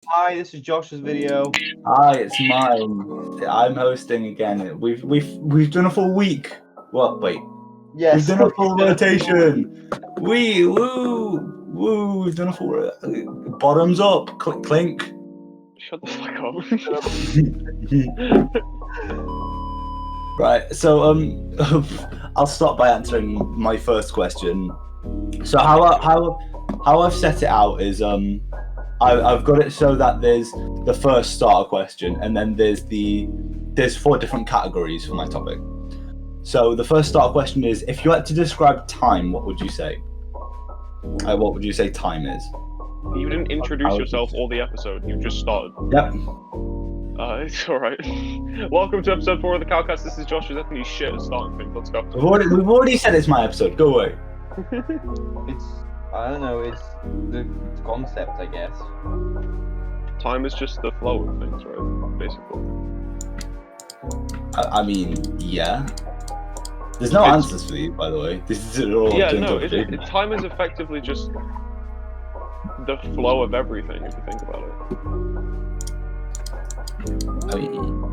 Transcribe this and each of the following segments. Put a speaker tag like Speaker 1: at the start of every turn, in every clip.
Speaker 1: Hi, this is Josh's video.
Speaker 2: Hi, it's mine. I'm hosting again. We've done a full week. What? Wait.
Speaker 1: Yes.
Speaker 2: We've done a full rotation. Woo. We've done a full bottoms up. Clink.
Speaker 3: Shut the fuck up.
Speaker 2: Right. So I'll start by answering my first question. So how I've set it out is I've got it so that there's the first starter question, and then there's 4 different categories for my topic. So the first starter question is: if you had to describe time, what would you say? What would you say time is?
Speaker 3: You didn't introduce yourself all the episode. You just started.
Speaker 2: Yep.
Speaker 3: It's alright. Welcome to episode 4 of the Cowcast. This is Josh. That's me shit at starting things. Let's go.
Speaker 2: We've already said it's my episode. Go away.
Speaker 1: I don't know, it's the concept, I guess.
Speaker 3: Time is just the flow of things, right? Basically.
Speaker 2: I mean, yeah. There's no answers for these, by the way. This is all.
Speaker 3: Yeah, no. Time is effectively just the flow of everything, if you think about it.
Speaker 2: I mean,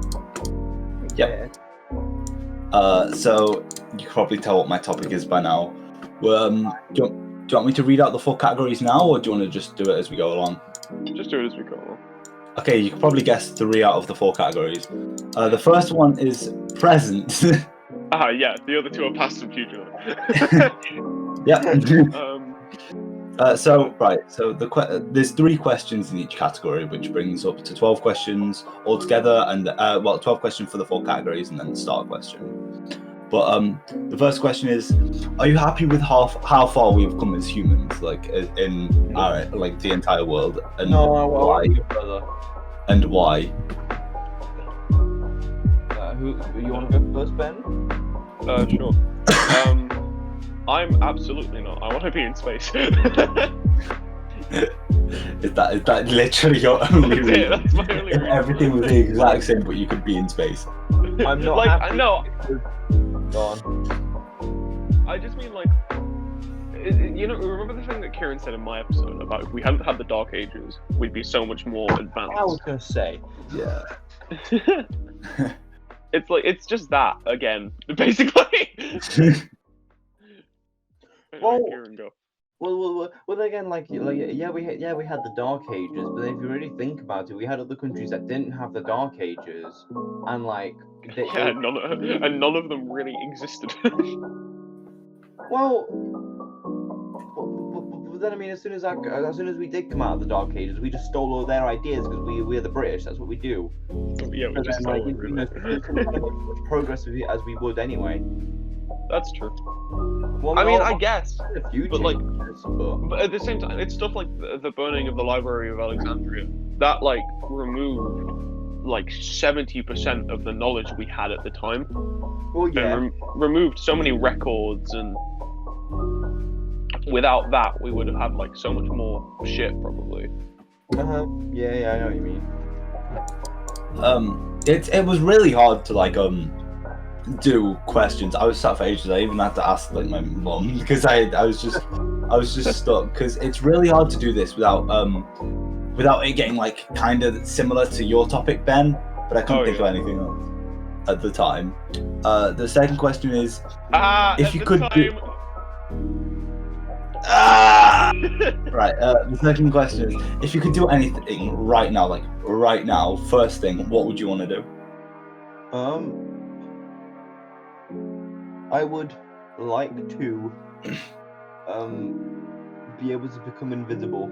Speaker 2: yeah. So you can probably tell what my topic is by now. Well, do you want me to read out the 4 categories now, or do you want to just do it as we go along?
Speaker 3: Just do it as we go along.
Speaker 2: Okay, you can probably guess 3 out of the 4 categories. The first one is present.
Speaker 3: Yeah, the other 2 are past and future.
Speaker 2: Yeah. So there's 3 questions in each category, which brings up to 12 questions altogether, and 12 questions for the 4 categories, and then the starter question. But the first question is: are you happy with how far we've come as humans, like in our, like the entire world? And why? And why?
Speaker 1: Who you want to go first, Ben?
Speaker 3: Sure. I'm absolutely not. I want to be in space.
Speaker 2: Is that literally your only reason?
Speaker 3: That's my only reason.
Speaker 2: Everything was the exact same, but you could be in space.
Speaker 1: I'm not
Speaker 3: like,
Speaker 1: happy.
Speaker 3: No.
Speaker 1: Go on.
Speaker 3: I just mean, like, you know, remember the thing that Kieran said in my episode about if we hadn't had the Dark Ages, we'd be so much more advanced.
Speaker 1: I was gonna say.
Speaker 2: Yeah.
Speaker 3: It's like, it's just that again, basically.
Speaker 1: Well,
Speaker 3: Kieran, go.
Speaker 1: Well, again, we had the Dark Ages, but if you really think about it, we had other countries that didn't have the Dark Ages, and
Speaker 3: none of them really existed.
Speaker 1: Well, but then I mean, as soon as we did come out of the Dark Ages, we just stole all their ideas because we're the British. That's what we do.
Speaker 3: Yeah, we just stole it, really.
Speaker 1: Progress as we would anyway.
Speaker 3: That's true.
Speaker 1: Well,
Speaker 3: I mean, I guess,
Speaker 1: a few
Speaker 3: but like,
Speaker 1: changes,
Speaker 3: but at the same time, it's stuff like the burning of the Library of Alexandria that like removed like 70% of the knowledge we had at the time.
Speaker 1: Well, yeah.
Speaker 3: And removed so many records, and without that, we would have had like so much more shit probably.
Speaker 1: Yeah, I know what you mean.
Speaker 2: It was really hard to like do questions. I was sat for ages. I even had to ask like my mum because I was just stuck, because it's really hard to do this without it getting like kind of similar to your topic, Ben, but I couldn't think of anything else at the time. The second question is if you could do right, the second question is if you could do anything right now, first thing, what would you want to do?
Speaker 1: I would like to be able to become invisible.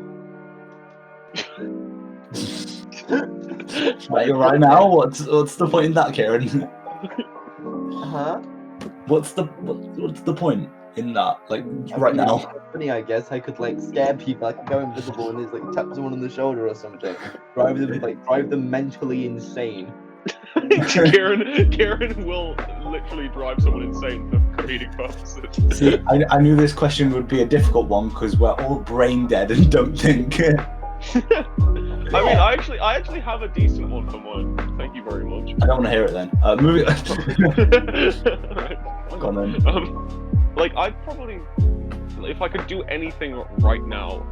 Speaker 2: Right now, what's the point in that, Kieran?
Speaker 1: Huh?
Speaker 2: What's the point in that? Like right now?
Speaker 1: Funny, I guess I could like scare people. I could go invisible and just like tap someone on the shoulder or something. Drive them mentally insane.
Speaker 3: Kieran will literally drive someone insane for comedic purposes.
Speaker 2: See, I knew this question would be a difficult one because we're all brain dead and don't think.
Speaker 3: I mean, I actually have a decent one for mine. Thank you very much.
Speaker 2: I don't want to hear it then. Moving.
Speaker 3: Right.
Speaker 2: Go on then.
Speaker 3: Like, I'd probably, if I could do anything right now,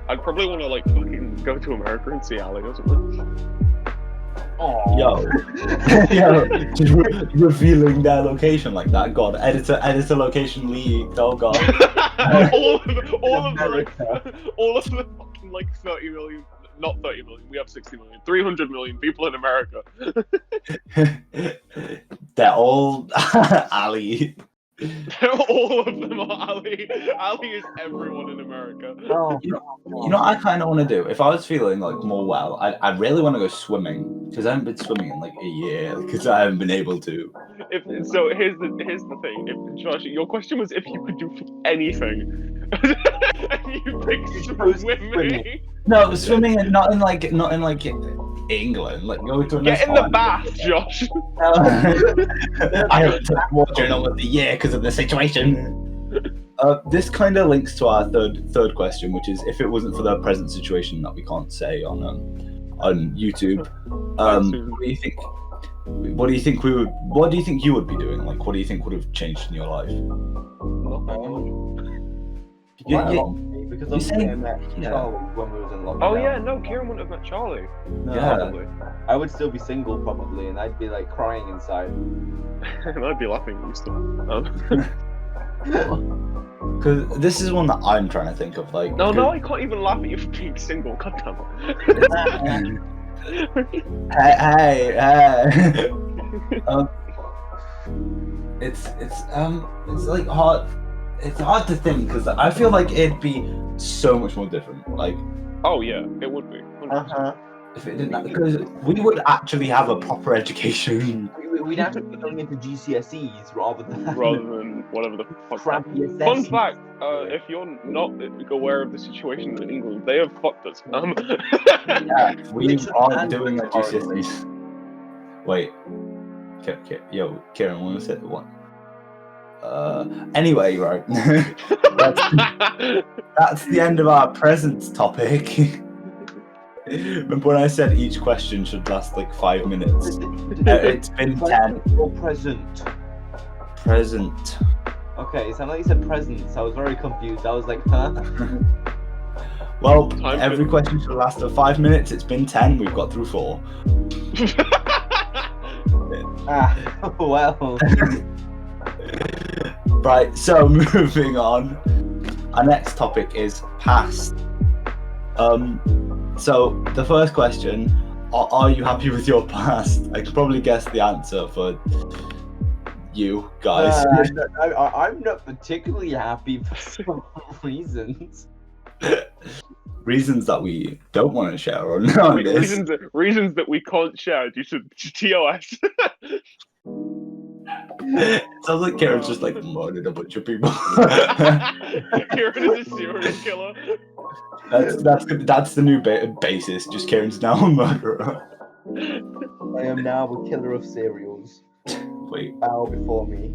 Speaker 3: I'd probably want to like fucking go to America and see Ali or something.
Speaker 1: Oh.
Speaker 2: Yo, yo, just revealing their location like that. God, editor location leaked. Oh god.
Speaker 3: all of the fucking like 30 million, not 30 million. We have 60 million, 300 million people in America.
Speaker 2: They're all Ali.
Speaker 3: All of them are Ali. Ali is everyone in America.
Speaker 1: Oh.
Speaker 2: You know what I kind of want to do? If I was feeling like more well, I really want to go swimming because I haven't been swimming in like a year because I haven't been able to.
Speaker 3: So here's the thing. If Josh, your question was if you could do anything, and you picked swimming.
Speaker 2: No, swimming and not in like England. Like go to a
Speaker 3: Get
Speaker 2: nice
Speaker 3: in the
Speaker 2: island.
Speaker 3: bath, Josh.
Speaker 2: I haven't touched water in almost a year because of the situation. This kind of links to our third question, which is if it wasn't for the present situation that we can't say on YouTube, what do you think? What do you think we would? What do you think you would be doing? Like, what do you think would have changed in your life?
Speaker 1: Because
Speaker 2: you say-
Speaker 1: I met Charlie when we was in lockdown.
Speaker 3: Oh yeah, no, Kieran wouldn't have met Charlie.
Speaker 1: No,
Speaker 2: Yeah.
Speaker 3: Probably.
Speaker 1: I would still be single probably, and I'd be like crying inside.
Speaker 3: And I'd be laughing at you still.
Speaker 2: Because this is one that I'm trying to think of. Like,
Speaker 3: No, I can't even laugh at you for being single. God damn it.
Speaker 2: hey. It's like hard. It's hard to think because I feel like it'd be so much more different. Like,
Speaker 3: Oh yeah, it would be. 100%.
Speaker 2: if it didn't, because we would actually have a proper education.
Speaker 1: We'd have to be going into GCSEs rather than
Speaker 3: Whatever the fuck.
Speaker 1: crappy
Speaker 3: Fun
Speaker 1: assessments.
Speaker 3: fact: if you're not aware of the situation in England, they have fucked us.
Speaker 2: Yeah, we
Speaker 1: Literally
Speaker 2: are
Speaker 1: and
Speaker 2: doing our
Speaker 1: literally.
Speaker 2: GCSEs. Wait, yo, Kieran, what was it? What? Anyway, right. That's the end of our present topic. Remember when I said each question should last like 5 minutes? It's been 10.
Speaker 1: Or present.
Speaker 2: Present.
Speaker 1: Okay, it sounded like you said present, so I was very confused. I was like, huh?
Speaker 2: Well,
Speaker 3: Time
Speaker 2: every
Speaker 3: to-
Speaker 2: question should last 5 minutes. It's been 10. We've got through 4.
Speaker 1: Ah, well.
Speaker 2: Right, so moving on. Our next topic is past. So the first question, are you happy with your past? I could probably guess the answer for you guys.
Speaker 1: I'm not particularly happy for some reasons.
Speaker 2: Reasons that we don't want to share on this.
Speaker 3: Reasons that we can't share due to TOS.
Speaker 2: Sounds like Karen's just like murdered a bunch of people.
Speaker 3: Kieran is a serial killer.
Speaker 2: That's the new basis. Just Karen's now a murderer.
Speaker 1: I am now a killer of cereals.
Speaker 2: Wait.
Speaker 1: Bow before me.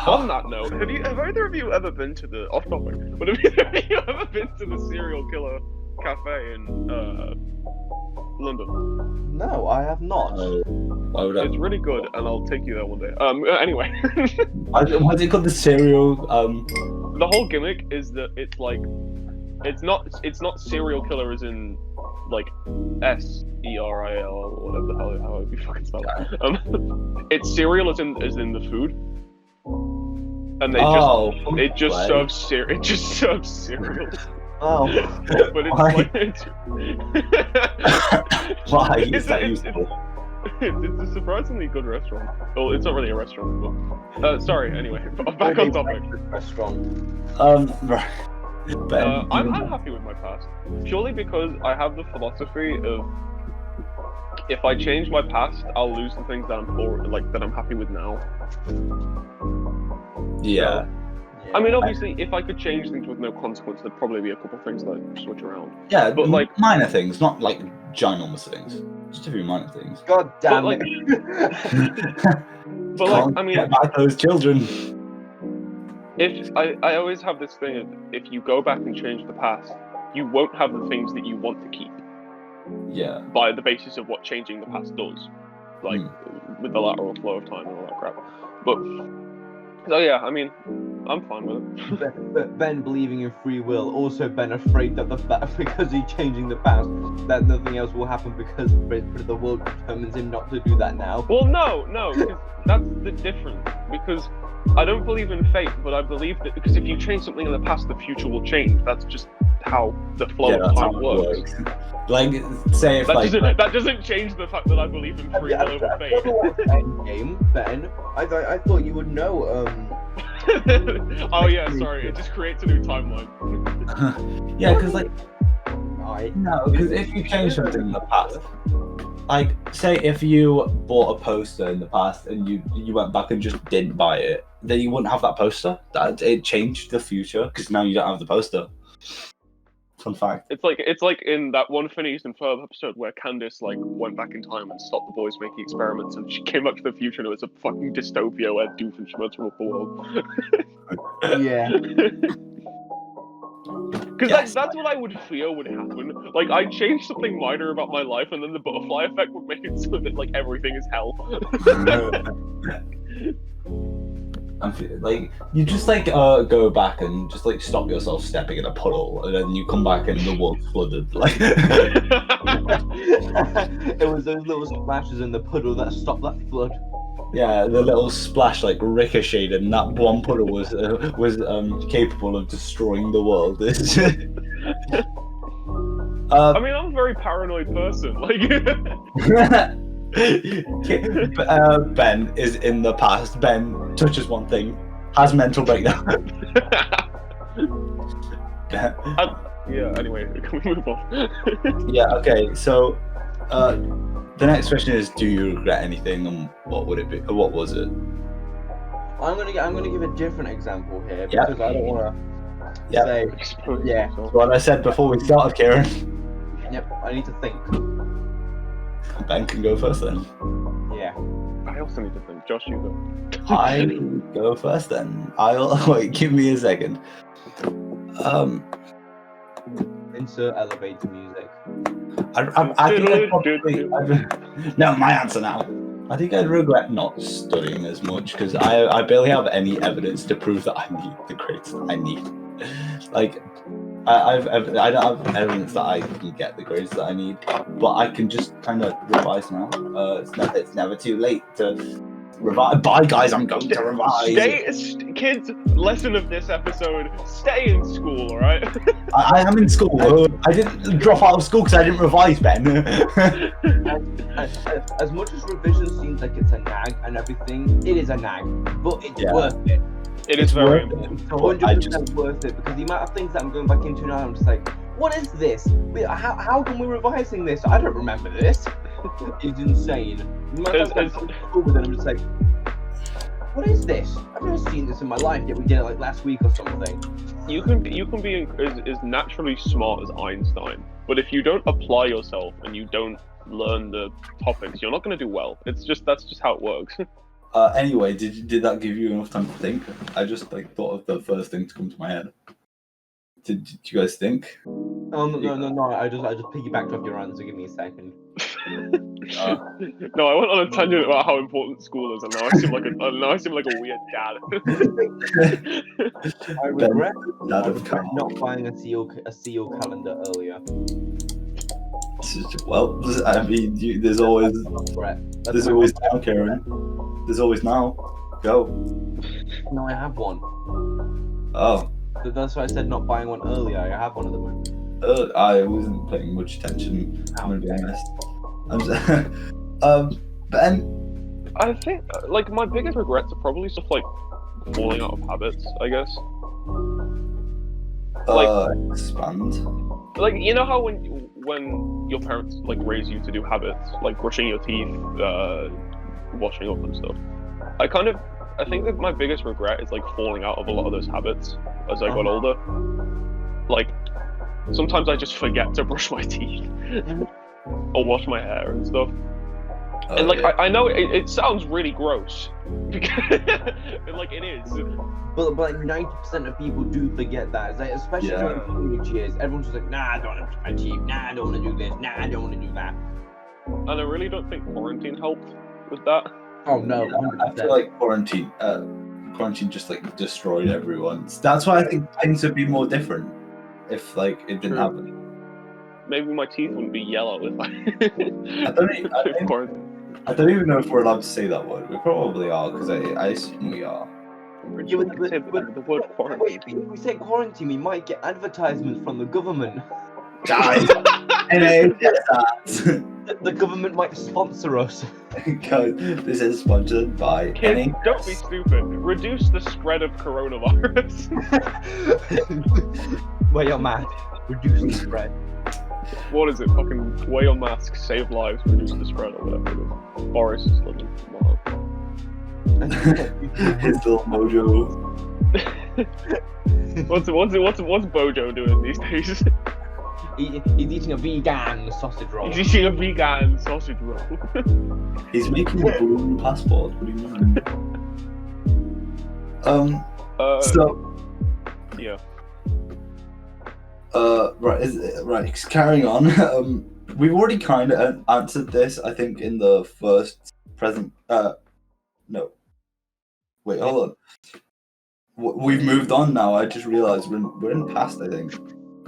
Speaker 3: On that note, have either of you ever been to the off topic? But have either of you ever been to the serial killer cafe in London?
Speaker 1: No, I have not.
Speaker 2: Why would I?
Speaker 3: It's really good, and I'll take you there one day. Anyway,
Speaker 2: What's it called? The cereal.
Speaker 3: the whole gimmick is that it's like, it's not serial killer as in like SERIL or whatever the hell how you fucking spell it. It's cereal as in the food, and they just serve cereal.
Speaker 1: Oh.
Speaker 3: But it's
Speaker 2: Why?
Speaker 3: like
Speaker 2: Why is
Speaker 3: It's-
Speaker 2: that
Speaker 3: it's-
Speaker 2: useful?
Speaker 3: it's a surprisingly good restaurant. Well, it's not really a restaurant, but sorry. Anyway, back on topic.
Speaker 1: Restaurant.
Speaker 2: Right. Ben,
Speaker 3: I'm happy with my past purely because I have the philosophy of if I change my past, I'll lose the things that I'm happy with now.
Speaker 2: yeah.
Speaker 3: I mean, obviously, if I could change things with no consequence, there'd probably be a couple of things that I'd switch around.
Speaker 2: Yeah,
Speaker 3: but, like-
Speaker 2: minor things, not like ginormous things. Just a few minor things.
Speaker 1: God damn
Speaker 3: But,
Speaker 1: it.
Speaker 3: But like,
Speaker 2: Can't
Speaker 3: I mean,
Speaker 2: get back those children.
Speaker 3: if I always have this thing of if you go back and change the past, you won't have the things that you want to keep
Speaker 2: Yeah.
Speaker 3: by the basis of what changing the past does, like with the lateral flow of time and all that crap. But so yeah, I mean, I'm fine with it.
Speaker 1: Ben believing in free will, also Ben afraid that because he's changing the past, that nothing else will happen because the world determines him not to do that now.
Speaker 3: Well, no, because that's the difference. Because I don't believe in fate, but I believe that because if you change something in the past, the future will change. That's just how the flow of time works.
Speaker 2: Like, say if
Speaker 3: that doesn't change the fact that I believe in free will over fate.
Speaker 1: Endgame, Ben. I thought you would know.
Speaker 3: Oh yeah, sorry. It just creates a new timeline.
Speaker 2: Yeah, because because if you change something in the past, like say if you bought a poster in the past and you went back and just didn't buy it, then you wouldn't have that poster. That it changed the future because now you don't have the poster. Fun fact.
Speaker 3: It's like in that one Phineas and Ferb episode where Candace like went back in time and stopped the boys making experiments, and she came back to the future and it was a fucking dystopia where Doofenshmirtz ruled the world.
Speaker 1: Yeah.
Speaker 3: Because that's what I would feel would happen. Like I'd change something minor about my life, and then the butterfly effect would make it so that like everything is hell.
Speaker 2: Like you just go back and just like stop yourself stepping in a puddle, and then you come back and the world's flooded. Like
Speaker 1: it was those little splashes in the puddle that stopped that flood.
Speaker 2: Yeah, the little splash like ricocheted, and that one puddle was capable of destroying the world.
Speaker 3: I mean, I'm a very paranoid person. Like.
Speaker 2: Ben is in the past. Ben touches one thing, has mental breakdown.
Speaker 3: Yeah. Anyway, can we move on?
Speaker 2: Yeah. Okay. So, the next question is: do you regret anything, and what would it be? What was it?
Speaker 1: I'm gonna give a different example here
Speaker 2: Yep.
Speaker 1: because I don't want to say. Yeah.
Speaker 2: What I said before we started, Kieran.
Speaker 1: Yep. I need to think.
Speaker 2: Ben can go first then.
Speaker 1: Yeah.
Speaker 3: I also need to think. Josh, you go.
Speaker 2: I go first then. I'll wait. Give me a second.
Speaker 1: Insert elevator music.
Speaker 2: I think I'd probably, no, my answer now. I think I'd regret not studying as much because I barely have any evidence to prove that I need the grades that I need. Like, I don't have evidence that I can get the grades that I need, but I can just kind of revise now. It's never too late to revise. Bye, guys. I'm going to revise.
Speaker 3: Kids, lesson of this episode: stay in school. All right.
Speaker 2: I am in school. I didn't drop out of school because I didn't revise, Ben.
Speaker 1: As much as revision seems like it's a nag and everything, it is a nag, but it's worth it.
Speaker 3: It is very important.
Speaker 1: It's 100% worth it because the amount of things that I'm going back into now, I'm just like, what is this? How come we're revising this? I don't remember this. It's insane. I'm just like, what is this? I've never seen this in my life, yet we did it like last week or something.
Speaker 3: You can be as naturally smart as Einstein, but if you don't apply yourself and you don't learn the topics, you're not going to do well. That's just how it works.
Speaker 2: Anyway, did that give you enough time to think? I just thought of the first thing to come to my head. Did you guys think?
Speaker 1: Oh no! I just piggybacked off your answer. Give me a second.
Speaker 3: No, I went on a tangent about how important school is, and now I seem like a weird dad.
Speaker 1: I regret not buying a seal calendar earlier.
Speaker 2: Well, I mean, there's always now, Karen. There's always now. Go.
Speaker 1: No, I have one.
Speaker 2: Oh.
Speaker 1: That's why I said not buying one earlier. I have one at the moment.
Speaker 2: I wasn't paying much attention. I'm gonna be honest. Ben.
Speaker 3: I think like my biggest regrets are probably stuff like falling out of habits. I guess.
Speaker 2: Expand.
Speaker 3: Like you know how when your parents like raise you to do habits like brushing your teeth, washing up and stuff. I think that my biggest regret is like falling out of a lot of those habits as I got older. Like sometimes I just forget to brush my teeth or wash my hair and stuff. And like I know it sounds really gross, like it is.
Speaker 1: But like 90% of people do forget that. It's like, especially in teenage years, everyone's just like, nah, I don't want to brush my teeth. Nah, I don't want to do this. Nah, I don't want to do that.
Speaker 3: And I really don't think quarantine helped with that.
Speaker 1: Oh no!
Speaker 2: Yeah, I feel like quarantine. quarantine just like destroyed everyone. That's why I think things would be more different if like it didn't happen.
Speaker 3: Maybe my teeth wouldn't be yellow if
Speaker 2: I don't even know if we're allowed to say that word. We probably are because I assume we are.
Speaker 1: Yeah,
Speaker 3: the word quarantine.
Speaker 1: Wait, if we say quarantine, we might get advertisements from the government.
Speaker 2: Guys,
Speaker 1: The government might sponsor us.
Speaker 2: Guys, this is sponsored by
Speaker 3: Kids, don't be stupid. Reduce the spread of coronavirus.
Speaker 1: Well, you're mad. Reduce the spread.
Speaker 3: What is it? Fucking whale masks save lives, reduce the spread, or whatever it is. Boris is living.
Speaker 2: His little mojo.
Speaker 3: What's Bojo doing these days?
Speaker 1: He's eating a vegan sausage roll.
Speaker 3: He's eating a vegan sausage roll.
Speaker 2: He's making a balloon passport. What do you mean?
Speaker 3: Yeah.
Speaker 2: Right. Carrying on. We've already kind of answered this, I think, in the first present. No. Wait, hold on. We've moved on now. I just realised we're in past, I think.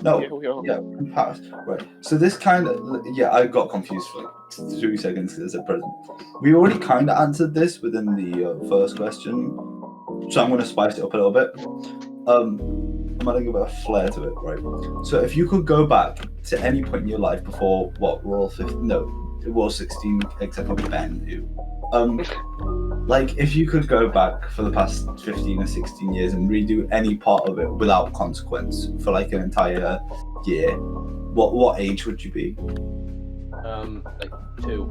Speaker 2: No. Yeah, we're in past. Right. So this kind of I got confused for like 2 seconds because it's present. We already kind of answered this within the first question, so I'm going to spice it up a little bit. I'm adding a bit of flair to it, right? So if you could go back to any point in your life before we're all 15, no, it was 16, except for Ben, who, like if you could go back for the past 15 or 16 years and redo any part of it without consequence for like an entire year, what age would you be?
Speaker 1: Like 2.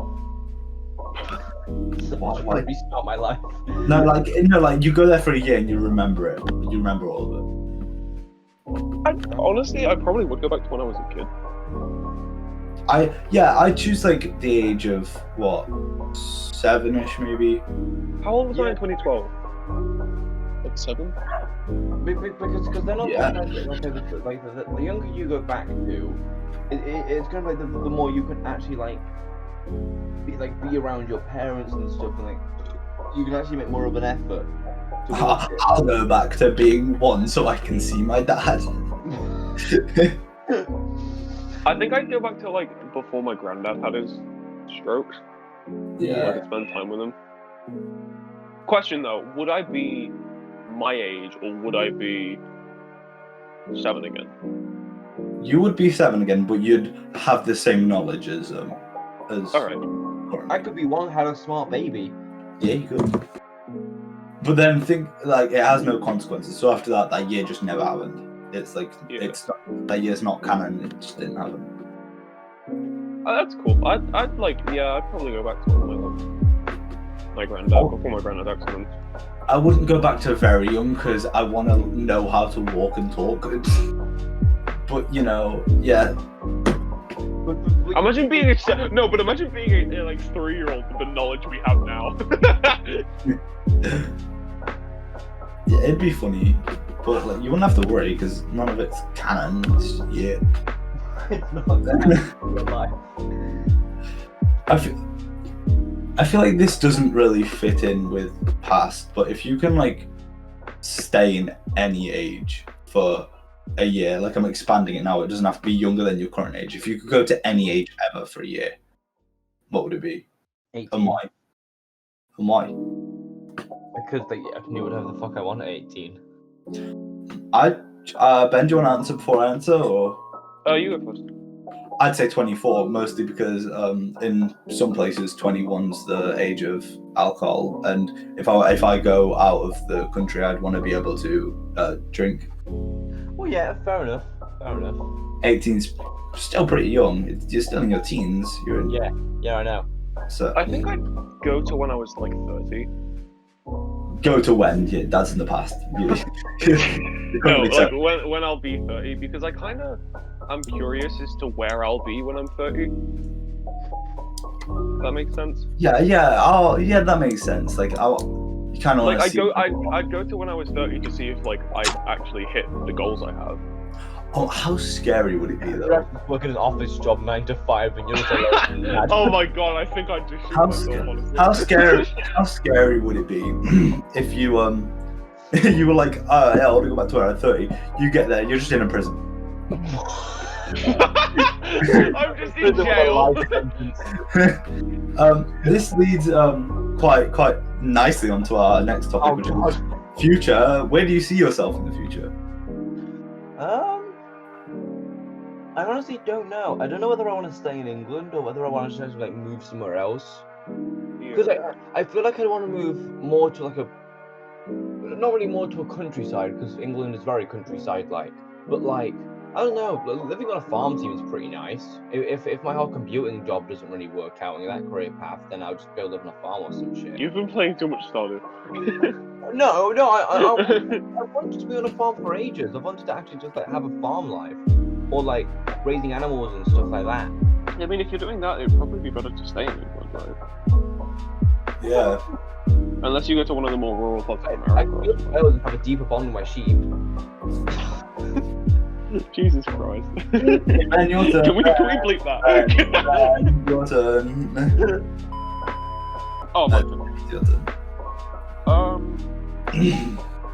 Speaker 2: Why?
Speaker 1: Restart my life.
Speaker 2: No, like you go there for a year and you remember it. You remember all of it.
Speaker 3: Honestly, I probably would go back to when I was a kid.
Speaker 2: I choose like the age of what, 7ish maybe.
Speaker 3: How old was I in 2012? Like 7?
Speaker 1: Because they're not like the younger you go back to, it's kind of like the more you can actually be around your parents and stuff, and like you can actually make more of an effort.
Speaker 2: I'll go back to being 1 so I can see my dad.
Speaker 3: I think I'd go back to like before my granddad had his strokes.
Speaker 2: Yeah.
Speaker 3: I could spend time with him. Question though, would I be my age or would I be 7 again?
Speaker 2: You would be 7 again, but you'd have the same knowledge as
Speaker 3: Alright.
Speaker 1: I could be 1, had a smart baby.
Speaker 2: Yeah, you could. But then think like it has no consequences. So after that year just never happened. It's like it's not, that year's not canon. It just didn't happen.
Speaker 3: Oh, that's cool. I'd probably go back to my granddad before my granddad accident.
Speaker 2: I wouldn't go back to very young because I want to know how to walk and talk. But yeah.
Speaker 3: Imagine being imagine being a like 3-year-old with the knowledge we have now.
Speaker 2: Yeah, it'd be funny, but like you wouldn't have to worry because none of it's canon. It's
Speaker 1: It's not that in real life.
Speaker 2: I feel like this doesn't really fit in with past, but if you can like stay in any age for a year, like I'm expanding it now, it doesn't have to be younger than your current age. If you could go to any age ever for a year, what would it be?
Speaker 1: 18.
Speaker 2: And why?
Speaker 1: Because I knew whatever the fuck I want at 18.
Speaker 2: Ben, do you want to answer before I answer, or?
Speaker 3: You go first.
Speaker 2: I'd say 24, mostly because in some places 21's the age of alcohol, and if I go out of the country, I'd want to be able to drink.
Speaker 1: Well, yeah, fair enough.
Speaker 2: 18's still pretty young. You're still in your teens. You're in...
Speaker 1: Yeah, I know.
Speaker 2: So
Speaker 3: I think I'd go to when I was like 30.
Speaker 2: Go to when? Yeah, that's in the past.
Speaker 3: No, like when I'll be 30, because I'm curious as to where I'll be when I'm 30. Does that make sense?
Speaker 2: Yeah, that makes sense. Like, you kind of
Speaker 3: like I'd go to when I was 30 to see if like I actually hit the goals I have.
Speaker 2: Oh, how scary would it be though?
Speaker 1: You're working an office job 9 to 5, and you're just like,
Speaker 3: oh my god, I think I'd just shoot myself, honestly.
Speaker 2: How scary would it be if you you were like, oh yeah, I want to go back to where I'm 30. You get there, you're just in a prison.
Speaker 3: I'm just in jail.
Speaker 2: This leads quite nicely onto our next topic, which is future. Where do you see yourself in the future?
Speaker 1: I honestly don't know. I don't know whether I want to stay in England or whether I want to just like move somewhere else. Because I feel like I want to move more to like not really more to a countryside, because England is very countryside-like. But like, I don't know, living on a farm seems pretty nice. If my whole computing job doesn't really work out in that career path, then I'll just go live on a farm or some shit.
Speaker 3: You've been playing too much Stardew.
Speaker 1: No, I wanted to be on a farm for ages. I wanted to actually just like have a farm life, or like raising animals and stuff like that.
Speaker 3: I mean, if you're doing that, it'd probably be better to stay in England, right?
Speaker 2: Yeah.
Speaker 3: Unless you go to one of the more rural parts of
Speaker 1: I
Speaker 3: America.
Speaker 1: could go and have a deeper bond with my sheep.
Speaker 3: Jesus Christ.
Speaker 2: And your turn.
Speaker 3: Can we bleep that?
Speaker 2: And your turn.
Speaker 3: Oh, my turn.
Speaker 2: It's your turn.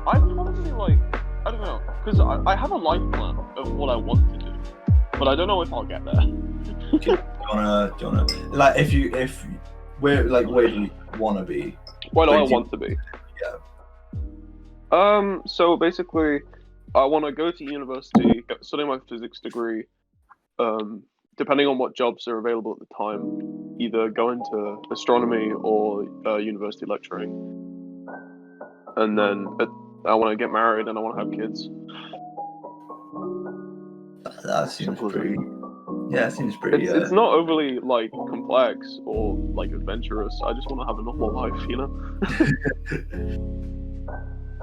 Speaker 3: I probably like, I don't know, because I have a life plan of what I want to do, but I don't know if I'll get there.
Speaker 2: Do you wanna like where do you wanna be?
Speaker 3: Where do I want to be?
Speaker 2: Yeah.
Speaker 3: So basically, I want to go to university, study my physics degree. Depending on what jobs are available at the time, either go into astronomy or university lecturing. And then I want to get married and I want to have kids.
Speaker 2: That seems pretty. Yeah, it seems pretty.
Speaker 3: It's not overly like complex or like adventurous. I just want to have a normal life, you know.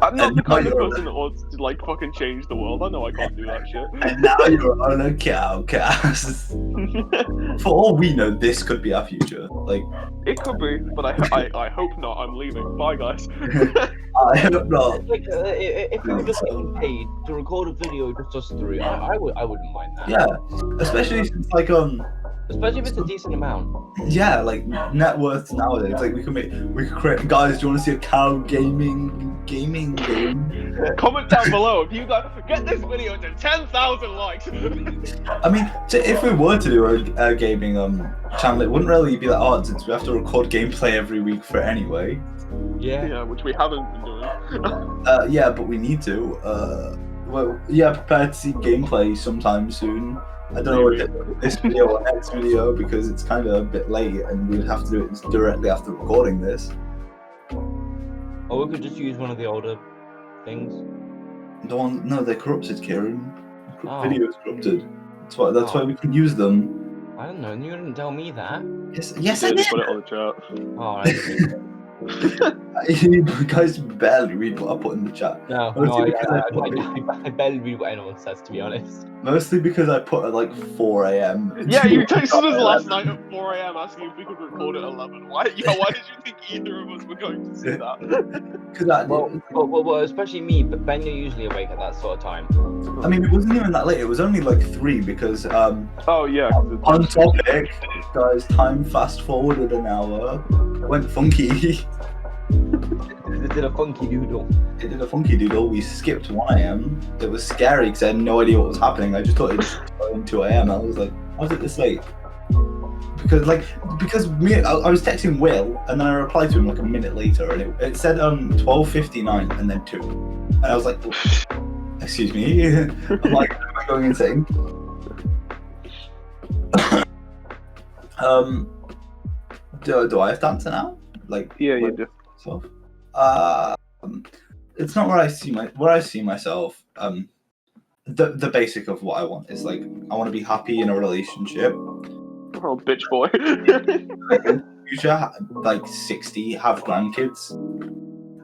Speaker 3: I'm not the kind of person that wants to like fucking change the world. I know I can't do that shit.
Speaker 2: And now you're on a Cowcast. For all we know, this could be our future. Like
Speaker 3: it could be, but I hope not. I'm leaving. Bye, guys.
Speaker 2: I hope not.
Speaker 1: Like, if we were just getting paid to record a video just us three, I wouldn't mind that.
Speaker 2: Yeah, especially since like
Speaker 1: Especially if it's a decent amount.
Speaker 2: Yeah, like net worth nowadays. Like we could create. Guys, do you want to see a cow gaming game?
Speaker 3: Comment down below if you guys get this video to 10,000 likes.
Speaker 2: I mean, if we were to do a gaming channel, it wouldn't really be that hard since we have to record gameplay every week for it anyway.
Speaker 3: Yeah, which we haven't been doing.
Speaker 2: Yeah, but we need to. Well, yeah, prepare to see gameplay sometime soon. I don't know if this video or next video because it's kind of a bit late and we'd have to do it directly after recording this.
Speaker 1: Or we could just use one of the older things.
Speaker 2: No, they're corrupted, Kieran. Video's corrupted. That's why we can use them.
Speaker 1: I don't know, you didn't tell me that.
Speaker 2: Yes, I did.
Speaker 3: Put it on the chat.
Speaker 1: Oh, I didn't.
Speaker 2: You guys barely read what I put in the chat.
Speaker 1: No, I barely read what anyone says, to be honest.
Speaker 2: Mostly because I put at like 4 a.m.
Speaker 3: Yeah, you texted us last night at 4 a.m. asking if we could record at 11. Why did you think either of us were going to see that?
Speaker 1: Well, especially me, but Ben, you're usually awake at that sort of time.
Speaker 2: I mean, it wasn't even that late. It was only like 3 because
Speaker 3: oh yeah.
Speaker 2: On topic, guys. Time fast forwarded an hour. It went funky.
Speaker 1: It did a funky doodle.
Speaker 2: It did a funky doodle. We skipped 1 a.m. It was scary because I had no idea what was happening. I just thought it was 2 a.m. I was like, how's it this late? Because I was texting Will and then I replied to him like a minute later and it said 12:59 and then 2. And I was like, excuse me. I'm like, am I going insane? Do I have to answer now? Like
Speaker 3: yeah, you do.
Speaker 2: Myself? It's not where I see myself. The basic of what I want is like I want to be happy in a relationship.
Speaker 3: Oh, bitch boy.
Speaker 2: Future, like 60, have grandkids.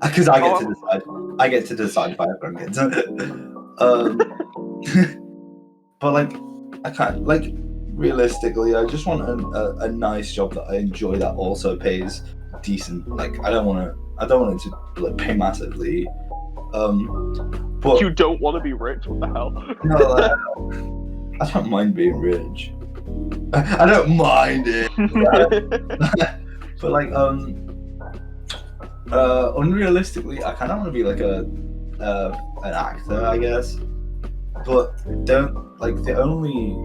Speaker 2: Because I get to decide. I get to decide if I have grandkids. But like, I can't like. Realistically, I just want a nice job that I enjoy that also pays decent. Like I don't want it to like pay massively. But
Speaker 3: you don't want to be rich? What the hell?
Speaker 2: No, I don't mind being rich. I don't mind it. But like unrealistically, I kind of want to be like an actor, I guess. But the only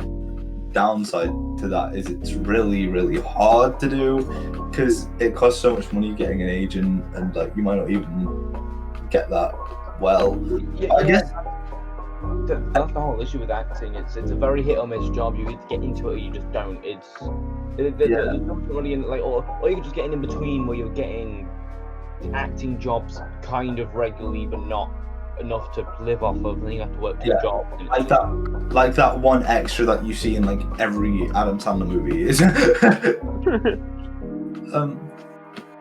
Speaker 2: downside to that is it's really, really hard to do because it costs so much money getting an agent, and like you might not even get that well. I guess
Speaker 1: that's the whole issue with acting. It's a very hit or miss job. You either get into it or you just don't. There's nothing really in like, or you can just get in between where you're getting acting jobs kind of regularly, but not enough to live off of, and then you have to work two jobs.
Speaker 2: Like that one extra that you see in like every Adam Sandler movie is.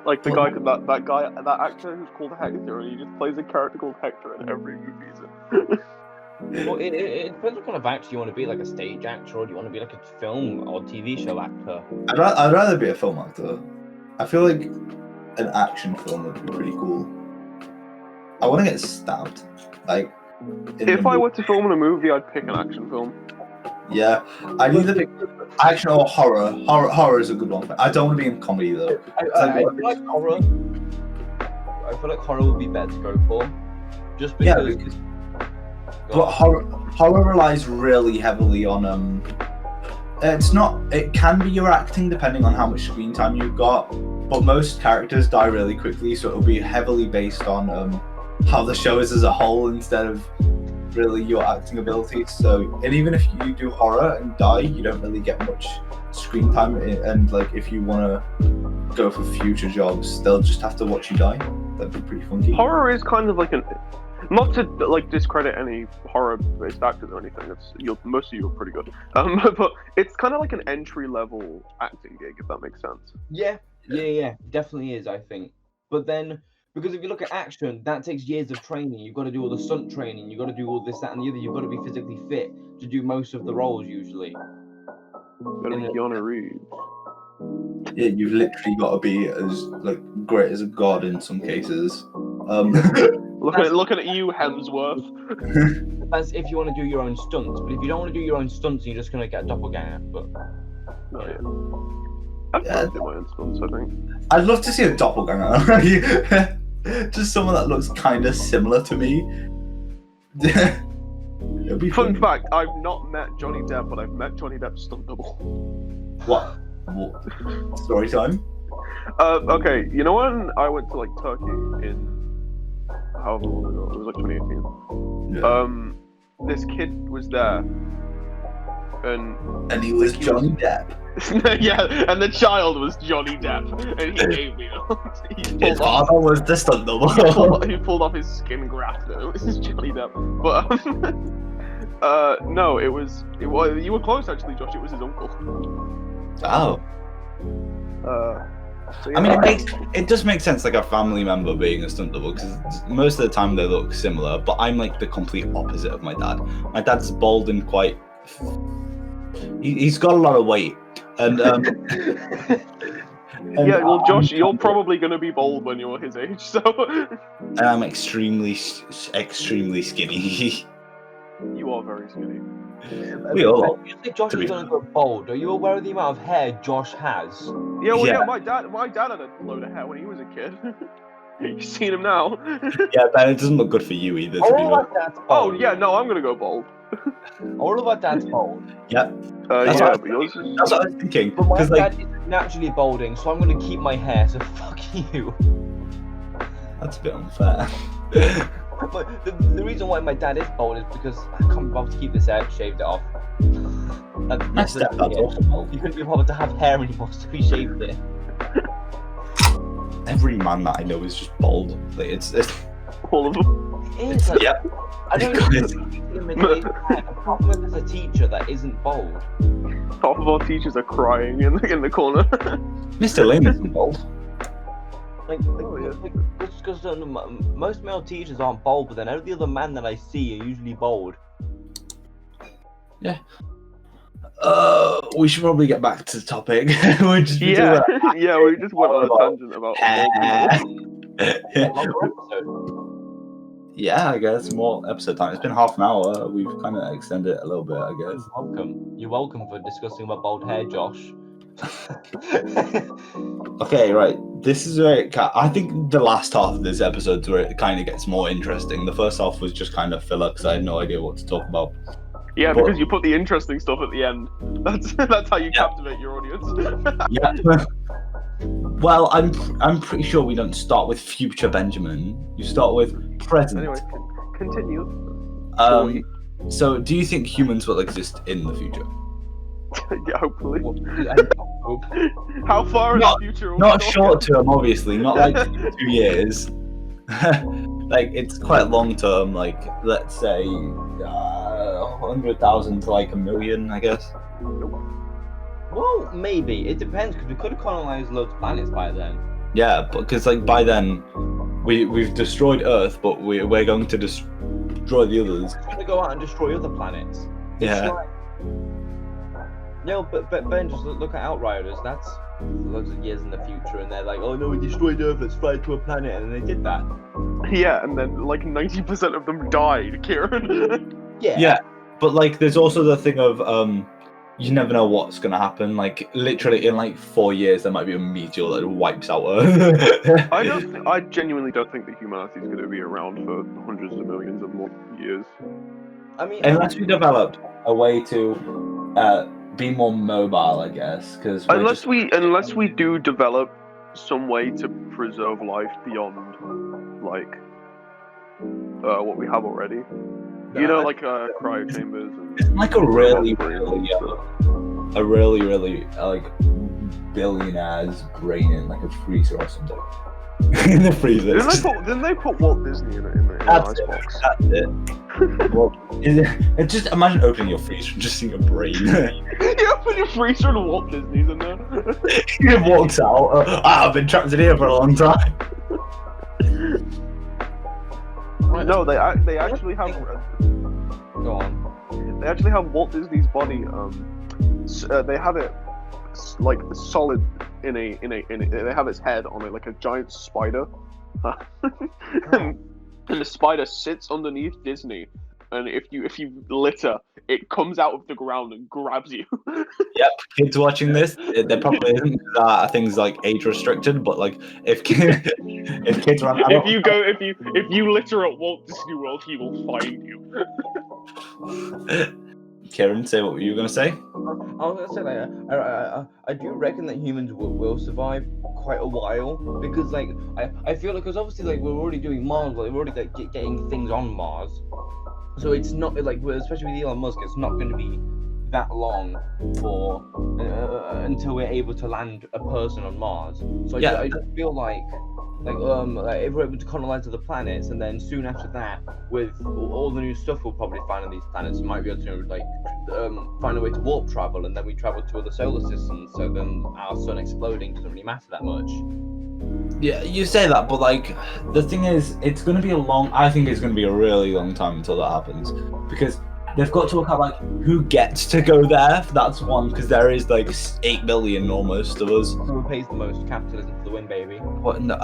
Speaker 3: Like the guy, that actor who's called Hector, and he just plays a character called Hector in every movie.
Speaker 1: Well, it depends what kind of actor you want to be, like a stage actor, or do you want to be like a film or TV show actor?
Speaker 2: I'd rather be a film actor. I feel like an action film would be pretty cool. I want to get stabbed. Like,
Speaker 3: if I were to film in a movie, I'd pick an action film.
Speaker 2: Yeah, I'd either pick action or horror. Horror is a good one. I don't want to be in comedy though.
Speaker 1: I feel like horror. I feel like horror would be better to go for, just because.
Speaker 2: Yeah, but horror relies really heavily on it can be your acting depending on how much screen time you've got, but most characters die really quickly, so it'll be heavily based on how the show is as a whole instead of really your acting abilities. So, and even if you do horror and die, you don't really get much screen time, and like if you want to go for future jobs, they'll just have to watch you die. That'd be pretty funky.
Speaker 3: Horror is kind of like not to like discredit any horror-based actors or anything. Most of you are pretty good, but it's kind of like an entry-level acting gig, if that makes sense.
Speaker 1: Yeah, definitely is. I think, but then because if you look at action, that takes years of training. You've got to do all the stunt training. You've got to do all this, that, and the other. You've got to be physically fit to do most of the roles usually.
Speaker 3: Gotta be Keanu Reeves.
Speaker 2: Yeah, you've literally got to be as like great as a god in some cases.
Speaker 3: Looking at you, Hemsworth.
Speaker 1: That's if you want to do your own stunts, but if you don't want to do your own stunts, you're just gonna get a doppelganger. But
Speaker 3: I'd do my own stunts, I think.
Speaker 2: I'd love to see a doppelganger. Just someone that looks kind of similar to me. It'd be
Speaker 3: Fun
Speaker 2: funny.
Speaker 3: fact: I've not met Johnny Depp, but I've met Johnny Depp's stunt double.
Speaker 2: What? Story time?
Speaker 3: Okay, you know when I went to like Turkey in however long ago, it was like 2018.
Speaker 2: Yeah.
Speaker 3: This kid was there, and
Speaker 2: he was Johnny Depp.
Speaker 3: yeah, and the child was Johnny Depp, and he gave me
Speaker 2: His father was the stunt double.
Speaker 3: he pulled off his skin graft, and it was Johnny Depp. But no, it was you were close actually, Josh. It was his uncle.
Speaker 2: Oh.
Speaker 3: So, yeah.
Speaker 2: I mean, it does make sense, like a family member being a stunt double, because most of the time they look similar. But I'm like the complete opposite of my dad. My dad's bald and quite. He's got a lot of weight, and
Speaker 3: yeah. Well, Josh, you're probably going to be bald when you're his age, so.
Speaker 2: And I'm extremely skinny.
Speaker 3: You are very skinny.
Speaker 2: We all are.
Speaker 1: You think Josh is going to go bald? Are you aware of the amount of hair Josh has?
Speaker 3: Yeah, well, yeah. My dad had a load of hair when he was a kid. You've seen him now.
Speaker 2: Yeah, but it doesn't look good for you either.
Speaker 3: Oh yeah, no, I'm gonna go bald.
Speaker 1: All of our dad's bald.
Speaker 2: Yeah.
Speaker 3: That's
Speaker 2: what
Speaker 3: but yours is...
Speaker 2: That's what I was thinking.
Speaker 1: But my
Speaker 2: like,
Speaker 1: dad is naturally balding, so I'm going to keep my hair. So fuck you.
Speaker 2: That's a bit unfair.
Speaker 1: But the reason why my dad is bald is because I can't be bothered to keep this hair, shaved it off.
Speaker 2: My stepdad's also bald.
Speaker 1: You couldn't be bothered to have hair anymore, so he shaved it.
Speaker 2: Every man that I know is just bald. Like it's
Speaker 3: all of them.
Speaker 1: It is, like,
Speaker 2: yeah.
Speaker 1: I don't know apart from if there's a teacher that isn't bald.
Speaker 3: Half of our teachers are crying in the corner.
Speaker 2: Mr. Lane isn't bald.
Speaker 1: Just because most male teachers aren't bald, but then every other man that I see are usually bald.
Speaker 2: Yeah. We should probably get back to the topic. We just
Speaker 3: we just went on a tangent about
Speaker 2: Yeah, I guess more episode time. It's been half an hour. We've kind of extended it a little bit, I guess.
Speaker 1: You're welcome for discussing my bald hair, Josh.
Speaker 2: Okay, right. this is where I think the last half of this episode is where it kind of gets more interesting. The first half was just kind of filler because I had no idea what to talk about.
Speaker 3: Yeah,
Speaker 2: But-
Speaker 3: because you put the interesting stuff at the end. That's how you captivate your audience.
Speaker 2: Yeah. Well, I'm pretty sure we don't start with future Benjamin. You start with present.
Speaker 3: Anyway, continue.
Speaker 2: So, do you think humans will exist in the future?
Speaker 3: Yeah, hopefully.
Speaker 1: I hope.
Speaker 3: How far in the future? Are we
Speaker 2: Not
Speaker 3: talking?
Speaker 2: short term, obviously. Not like 2 years. Like it's quite long term. Like let's say 100,000 to like 1 million, I guess.
Speaker 1: Well, maybe. It depends, because we could have colonized loads of planets by then.
Speaker 2: Yeah, because like by then we've destroyed Earth, but we're going to destroy the others.
Speaker 1: We're going to go out and destroy other planets.
Speaker 2: Yeah.
Speaker 1: No, but Ben, just look at Outriders. That's loads of years in the future, and they're like, "Oh no, we destroyed Earth. Let's fly to a planet," and they did that.
Speaker 3: Yeah, and then like 90% of them died, Kieran.
Speaker 1: Yeah.
Speaker 2: Yeah, but like there's also the thing of you never know what's gonna happen. Like literally in like 4 years there might be a meteor that wipes out Earth.
Speaker 3: I genuinely don't think that humanity is going to be around for hundreds of millions of more years.
Speaker 1: I mean,
Speaker 2: Unless we developed a way to be more mobile, I guess. Because
Speaker 3: Unless we do develop some way to preserve life beyond like what we have already. You know, like cryo chambers. And
Speaker 2: it's like a really like billionaire's brain in like a freezer or something. In the freezer.
Speaker 3: Didn't they put Walt Disney in the
Speaker 2: That's
Speaker 3: icebox?
Speaker 2: That's it. Well, just imagine opening your freezer and just seeing a brain.
Speaker 3: You open your freezer and Walt Disney's in there.
Speaker 2: He walks out. I've been trapped in here for a long time.
Speaker 3: No, they actually have.
Speaker 1: Go on.
Speaker 3: They actually have Walt Disney's body. They have it like solid in a. They have its head on it like a giant spider, and the spider sits underneath Disney. And if you litter, it comes out of the ground and grabs you.
Speaker 2: Yep, kids watching this, there probably isn't things like age restricted, but like if kids run out,
Speaker 3: if you litter at Walt Disney World, he will find you.
Speaker 2: Kieran, say what were you gonna say?
Speaker 1: I was gonna say like I do reckon that humans will survive quite a while, because like I feel like, because obviously like we're already doing Mars, like we're already like getting things on Mars, so it's not like, especially with Elon Musk, it's not going to be that long for until we're able to land a person on Mars. So I just feel like if we're able to colonize other planets, and then soon after that, with all the new stuff we'll probably find on these planets, we might be able to like find a way to warp travel, and then we travel to other solar systems. So then our sun exploding doesn't really matter that much.
Speaker 2: Yeah, you say that, but like the thing is, it's going to be I think it's going to be a really long time until that happens, because they've got to look at like who gets to go there. That's one, because there is like 8 billion almost of us.
Speaker 1: Who pays the most? Capitalism for the win, baby.
Speaker 2: What? No,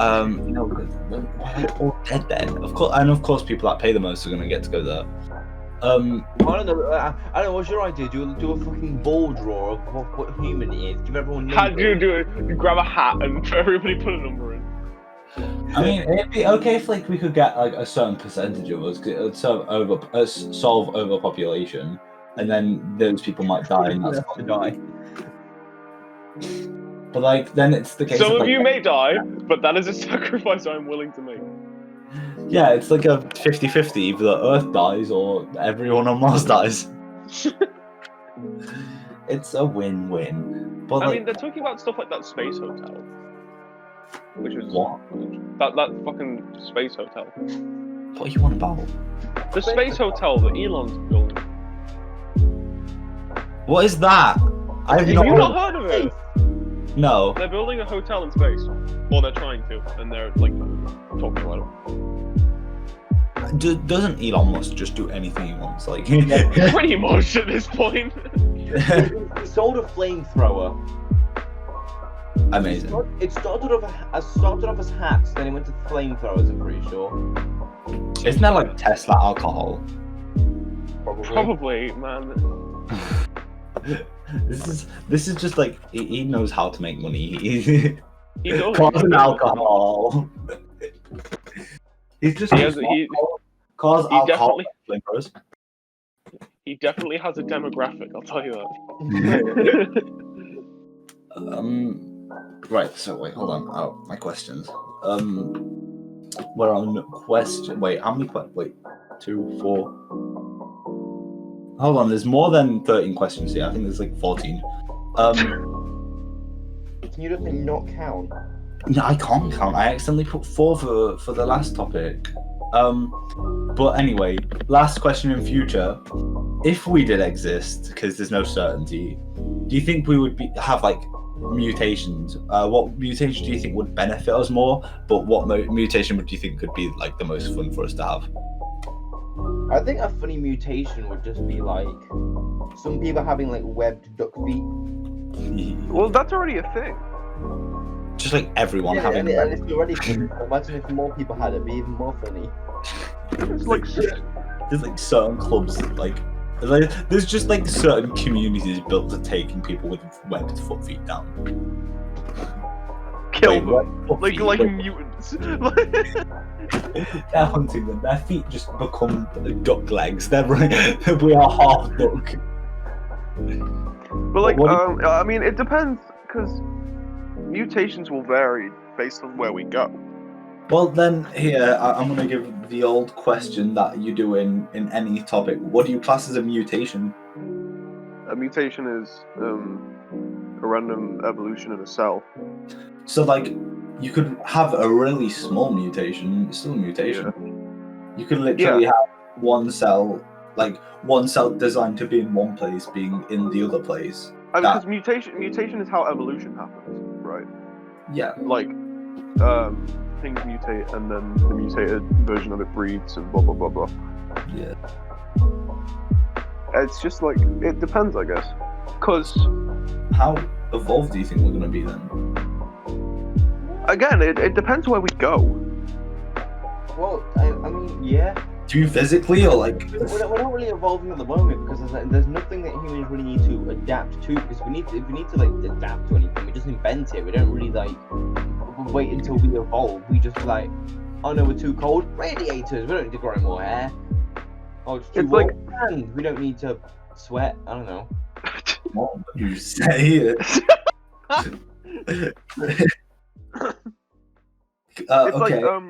Speaker 2: they're all dead then. Of course, people that pay the most are going to get to go there.
Speaker 1: I don't know. What's your idea? Do a fucking ball draw of what human is? Give everyone.
Speaker 3: How do you do it? You grab a hat and everybody put a number in.
Speaker 2: I mean, it'd be okay if like we could get like a certain percentage of us, 'cause it would solve overpopulation, and then those people might die, and that's
Speaker 1: to die.
Speaker 2: But like, then it's the case.
Speaker 3: Some of
Speaker 2: like,
Speaker 3: you may die, but that is a sacrifice I'm willing to make.
Speaker 2: Yeah, it's like a 50-50. Either the Earth dies or everyone on Mars dies. It's a win-win. But
Speaker 3: I mean, they're talking about stuff like that space hotel, which is
Speaker 2: what?
Speaker 3: That fucking space hotel.
Speaker 2: What are you on about?
Speaker 3: The space hotel that Elon's building.
Speaker 2: What is that?
Speaker 3: Have you not heard of it?
Speaker 2: No.
Speaker 3: They're building a hotel in space, or they're trying to, and they're like talking about it.
Speaker 2: Doesn't Elon Musk just do anything he wants? Like,
Speaker 3: pretty much at this point.
Speaker 1: He sold a flamethrower.
Speaker 2: Amazing.
Speaker 1: It started off as hats, then it went to flamethrowers. I'm pretty sure.
Speaker 2: Isn't that like Tesla alcohol?
Speaker 3: Probably, man.
Speaker 2: This is just like he knows how to make money.
Speaker 3: He does.
Speaker 2: Cause and alcohol. He's just
Speaker 3: He has-
Speaker 2: cause
Speaker 3: he
Speaker 2: alcohol
Speaker 3: definitely-
Speaker 2: flavors.
Speaker 3: He definitely has a demographic. I'll tell you that.
Speaker 2: Right. So wait, hold on. Oh, my questions. We're on question. Wait, how many? Wait, 2, 4. Hold on. There's more than 13 questions here. I think there's like 14.
Speaker 1: Can you just not count?
Speaker 2: No, I can't count. I accidentally put 4 for the last topic. But anyway, last question in future. If we did exist, because there's no certainty, do you think we would have like mutations? What mutation do you think would benefit us more? But what mutation would you think could be like the most fun for us to have?
Speaker 1: I think a funny mutation would just be like some people having like webbed duck feet.
Speaker 3: Well, that's already a thing.
Speaker 2: Just like everyone
Speaker 1: Yeah,
Speaker 2: having.
Speaker 1: and it's already funny. Imagine if more people had it, it'd be even more funny.
Speaker 3: It's like
Speaker 2: There's like certain clubs there's just like certain communities built to taking people with webbed foot feet down.
Speaker 3: kill
Speaker 2: Wait,
Speaker 3: them,
Speaker 2: what?
Speaker 3: like
Speaker 2: Wait.
Speaker 3: mutants.
Speaker 2: They're hunting them. Their feet just become duck legs. We are half duck.
Speaker 3: But like,
Speaker 2: What
Speaker 3: I mean, it depends because mutations will vary based on where we go.
Speaker 2: Well, then here I'm going to give the old question that you do in any topic. What do you class as a mutation?
Speaker 3: A mutation is a random evolution in a cell.
Speaker 2: So, like, you could have a really small mutation. It's still a mutation. You could literally have one cell designed to be in one place, being in the other place.
Speaker 3: I mean, because mutation is how evolution happens, right?
Speaker 2: Yeah.
Speaker 3: Like, things mutate and then the mutated version of it breeds and blah blah blah blah.
Speaker 2: Yeah.
Speaker 3: It's just like, it depends, I guess. Because
Speaker 2: How evolved do you think we're going to be then?
Speaker 3: again, it depends where we go.
Speaker 1: Well, I mean, yeah.
Speaker 2: Do you physically or like?
Speaker 1: We're not really evolving at the moment because there's nothing that humans really need to adapt to. Because if we need to like adapt to anything, we just invent it. We don't really like wait until we evolve. We just like, oh no, we're too cold. Radiators. We don't need to grow more hair. Oh, it's too
Speaker 3: It's
Speaker 1: warm.
Speaker 3: like-
Speaker 1: And we don't need to sweat. I don't know.
Speaker 2: What would you say?
Speaker 3: It's
Speaker 2: Okay.
Speaker 3: like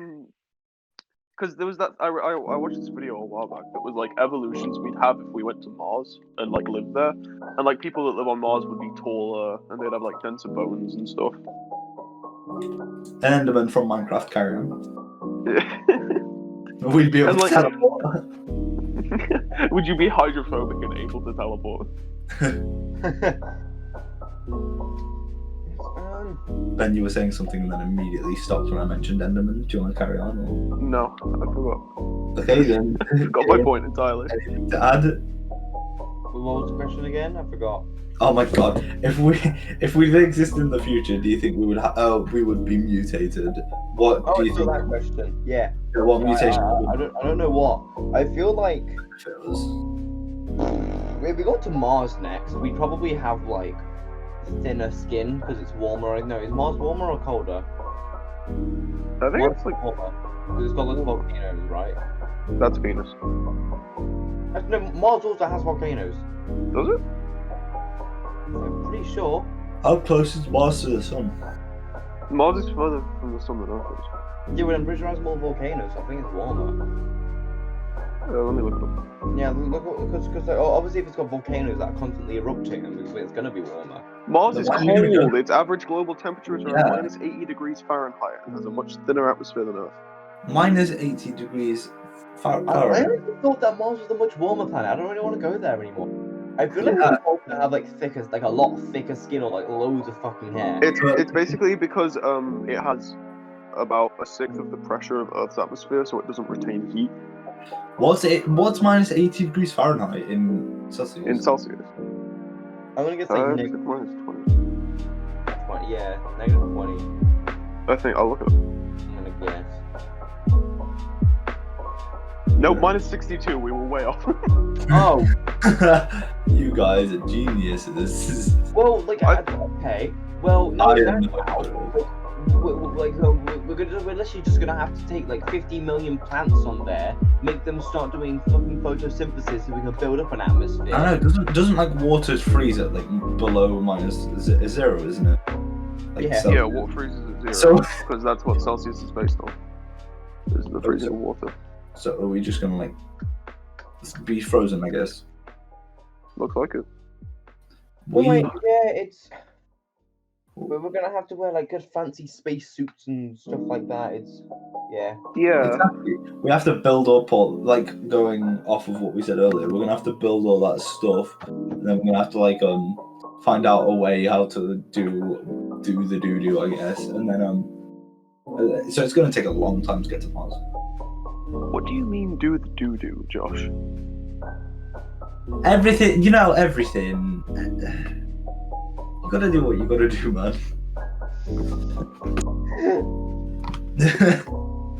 Speaker 3: because there was that I watched this video a while back that was like evolutions we'd have if we went to Mars and like lived there, and like people that live on Mars would be taller and they'd have like denser bones and stuff.
Speaker 2: Enderman from Minecraft, carry on. We'd be able
Speaker 3: And,
Speaker 2: to
Speaker 3: like-
Speaker 2: teleport.
Speaker 3: Would you be hydrophobic and able to teleport?
Speaker 2: Ben, you were saying something and then immediately stopped when I mentioned Enderman. Do you want to carry on? Or...
Speaker 3: No, I forgot.
Speaker 2: Okay, then.
Speaker 3: Forgot my point entirely.
Speaker 2: Anything to add?
Speaker 1: What was the question again? I forgot.
Speaker 2: Oh my god! If we did exist in the future, do you think we would we would be mutated? What
Speaker 1: Oh,
Speaker 2: do you
Speaker 1: it's
Speaker 2: think?
Speaker 1: that question. Yeah.
Speaker 2: What mutation
Speaker 1: I
Speaker 2: would
Speaker 1: don't know what. I feel like
Speaker 2: benefit us?
Speaker 1: if we go to Mars next, we probably have like thinner skin because it's warmer. No, is Mars warmer or colder?
Speaker 3: I think
Speaker 1: Mars
Speaker 3: it's like
Speaker 1: warmer because it's got lots of volcanoes, right?
Speaker 3: that's Venus.
Speaker 1: No, Mars also has volcanoes.
Speaker 3: Does it?
Speaker 1: I'm pretty sure.
Speaker 2: How close is Mars to the sun?
Speaker 3: Mars is further from the sun than Earth is.
Speaker 1: Yeah, but I'm pretty sure it has more volcanoes. So I think it's warmer.
Speaker 3: Let me look it up.
Speaker 1: Yeah, look, because obviously if it's got volcanoes that are constantly erupting, then it's gonna be warmer.
Speaker 3: Mars is
Speaker 2: Why
Speaker 3: cold.
Speaker 2: do we go-
Speaker 3: Its average global temperature is
Speaker 2: Yeah.
Speaker 3: around minus 80 degrees Fahrenheit and has a much thinner atmosphere than Earth.
Speaker 2: Minus 80 degrees
Speaker 1: I
Speaker 2: Fahrenheit.
Speaker 1: always thought that Mars was a much warmer planet. I don't really want to go there anymore. I feel like
Speaker 2: Yeah.
Speaker 1: it's supposed to have like a lot thicker skin or like loads of fucking hair.
Speaker 3: It's basically because it has about a sixth of the pressure of Earth's atmosphere, so it doesn't retain heat
Speaker 2: What's minus 80 degrees Fahrenheit in Celsius?
Speaker 3: in Celsius.
Speaker 1: I'm gonna guess like
Speaker 3: Minus
Speaker 1: negative
Speaker 3: 20.
Speaker 1: 20. Yeah, negative 20.
Speaker 3: I think I'll look it up.
Speaker 1: I'm gonna guess.
Speaker 3: No, minus 62. We were way off.
Speaker 1: Oh,
Speaker 2: You guys are geniuses.
Speaker 1: well, like
Speaker 3: I-
Speaker 1: okay. Well, no,
Speaker 2: I
Speaker 1: that's
Speaker 2: am
Speaker 1: wow. we're literally just gonna have to take like 50 million plants on there, make them start doing fucking photosynthesis so we can build up an atmosphere.
Speaker 2: I know. Doesn't like water freeze at like below -0, isn't it? Like,
Speaker 1: Yeah.
Speaker 3: Yeah, water freezes at 0
Speaker 2: So-
Speaker 3: because that's what Celsius is based on. Is the freezing of water.
Speaker 2: So are we just gonna like be frozen? I guess.
Speaker 3: Looks like it.
Speaker 1: But
Speaker 2: We-
Speaker 1: like, yeah, we're gonna have to wear like good fancy space suits and stuff like that. Yeah.
Speaker 2: Exactly. We have to build up all, like, going off of what we said earlier, we're gonna have to build all that stuff, and then we're gonna have to like find out a way how to do the doo-doo, I guess, and then so it's gonna take a long time to get to Mars.
Speaker 3: What do you mean do the doo-doo, Josh?
Speaker 2: Everything, everything. You gotta do what you gotta do, man.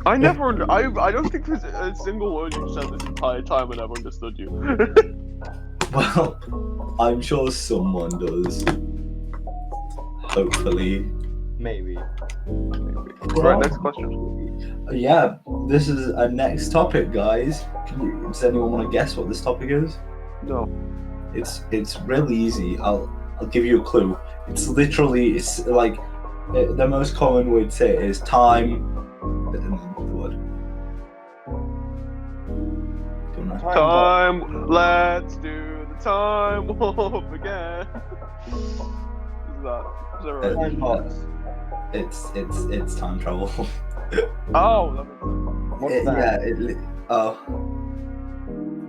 Speaker 3: I don't think there's a single word you've said this entire time and I've understood you.
Speaker 2: Well, I'm sure someone does. Hopefully.
Speaker 1: Maybe.
Speaker 3: Right, next question.
Speaker 2: Yeah, this is a next topic, guys. Does anyone want to guess what this topic is?
Speaker 3: No.
Speaker 2: It's really easy. I'll give you a clue. It's like the most common we'd say is time. And then the word. Do you wanna-
Speaker 3: Time, let's do the time warp again. Is that right?
Speaker 1: Time box.
Speaker 2: It's time travel.
Speaker 3: Oh, that makes sense.
Speaker 1: What's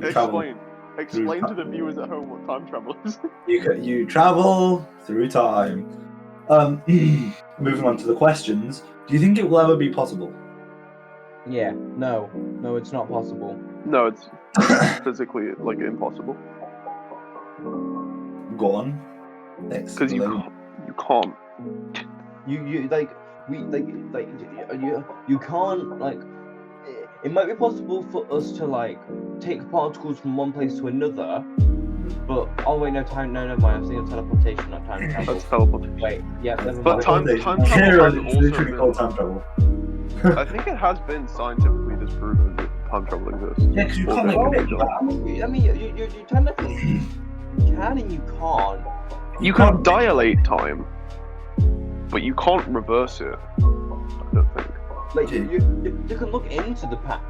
Speaker 1: that?
Speaker 2: Travel.
Speaker 3: Explain to the viewers at home what time travel is.
Speaker 2: You travel through time. Moving on to the questions. Do you think it will ever be possible?
Speaker 1: Yeah. No, it's not possible.
Speaker 3: No, it's physically like impossible
Speaker 2: Go on.
Speaker 3: because you can't.
Speaker 1: You like you can't like. It might be possible for us to like take particles from one place to another, but oh wait, no, never mind. I'm thinking of teleportation, not time travel.
Speaker 3: That's teleportation.
Speaker 1: Wait, yeah, never
Speaker 3: But
Speaker 1: mind.
Speaker 3: time travel has
Speaker 2: It's literally
Speaker 3: also
Speaker 2: called time travel.
Speaker 3: been, I think it has been scientifically disproven that time travel exists.
Speaker 2: Yeah, because you
Speaker 3: Or
Speaker 2: can't
Speaker 3: that
Speaker 2: make
Speaker 3: it
Speaker 2: it.
Speaker 3: can be done.
Speaker 1: I mean, you technically you can and you can't.
Speaker 3: You can dilate time, but you can't reverse it. I don't think.
Speaker 1: Like you can look into the past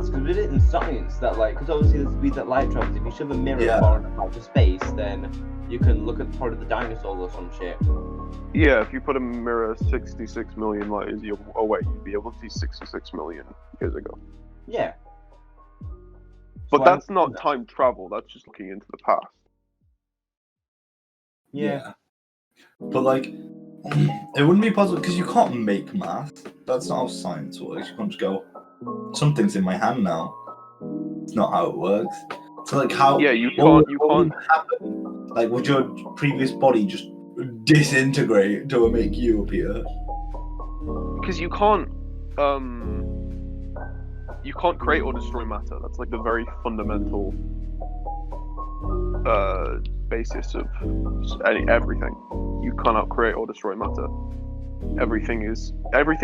Speaker 1: because we did it in science that like because obviously the speed that light travels. If you shove a mirror
Speaker 2: Yeah.
Speaker 1: far enough out to space, then you can look at part of the dinosaurs or some shit.
Speaker 3: Yeah, if you put a mirror 66 million light years away, you'd be able to see 66 million years ago.
Speaker 1: Yeah.
Speaker 3: But
Speaker 1: So
Speaker 3: that's not time travel. That's just looking into the past.
Speaker 1: Yeah.
Speaker 2: But like, it wouldn't be possible because you can't make math. That's not how science works. You can't just go, something's in my hand now. It's not how it works. So like, how?
Speaker 3: Yeah, you
Speaker 2: what
Speaker 3: can't. You
Speaker 2: would
Speaker 3: can't.
Speaker 2: happen? Like, would your previous body just disintegrate to make you appear?
Speaker 3: Because you can't create or destroy matter. That's like the very fundamental basis of everything. You cannot create or destroy matter. Everything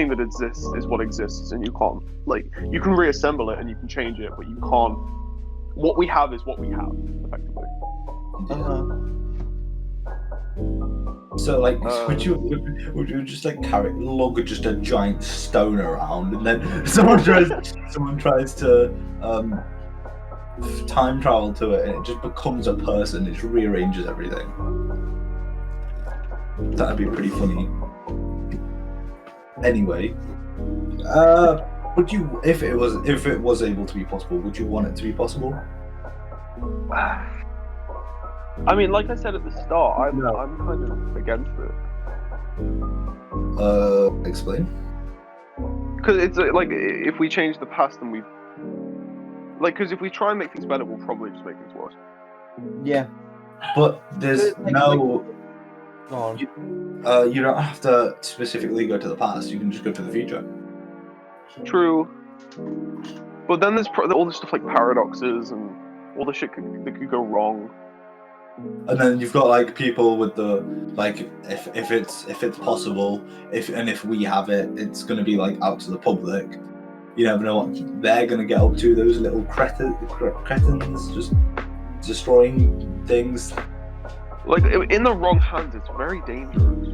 Speaker 3: that exists is what exists, and you can't you can reassemble it and you can change it, but you can't. What we have is what we have, effectively.
Speaker 2: So like, would you just like lug just a giant stone around, and then someone tries to time travel to it, and it just becomes a person. It just rearranges everything. That'd be pretty funny. Anyway, would you, if it was able to be possible, would you want it to be possible?
Speaker 3: I mean, like I said at the start, I'm
Speaker 1: No.
Speaker 3: kind of against it.
Speaker 2: Explain.
Speaker 3: Because it's like if we change the past and we because if we try and make things better, we'll probably just make things worse.
Speaker 1: Yeah.
Speaker 2: But there's no.
Speaker 1: Go on.
Speaker 2: You don't have to specifically go to the past. You can just go to the future.
Speaker 3: True. But then there's all this stuff like paradoxes and all the shit that could go wrong.
Speaker 2: And then you've got like people with the like if it's possible, if we have it, it's gonna be like out to the public. You never know what they're gonna get up to. Those little cretins just destroying things.
Speaker 3: Like in the wrong hands, it's very dangerous.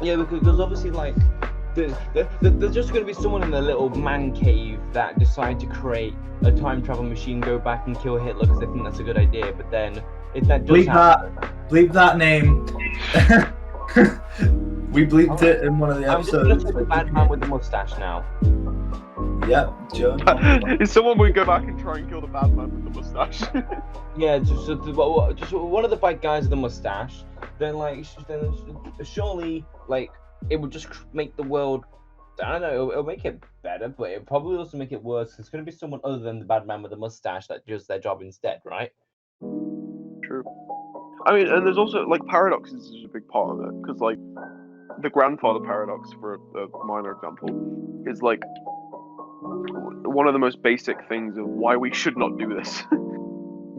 Speaker 1: Yeah, because obviously, like, there's just going to be someone in their little man cave that decide to create a time travel machine, go back and kill Hitler because they think that's a good idea. But then, if that does
Speaker 2: bleep that name. We bleeped it in one of the
Speaker 1: I'm just
Speaker 2: episodes.
Speaker 1: going to take the bad man with the mustache now.
Speaker 2: Yep, Joe.
Speaker 3: Is someone would go back and try and kill the bad man with the mustache?
Speaker 1: Yeah, just one of the bad guys with the mustache. Then, like, surely, like, it would just make the world. I don't know. It'll make it better, but it'll probably also make it worse. It's going to be someone other than the bad man with the mustache that does their job instead, right?
Speaker 3: True. I mean, and there's also like paradoxes is a big part of it because like the grandfather paradox, for a minor example, is like one of the most basic things of why we should not do this.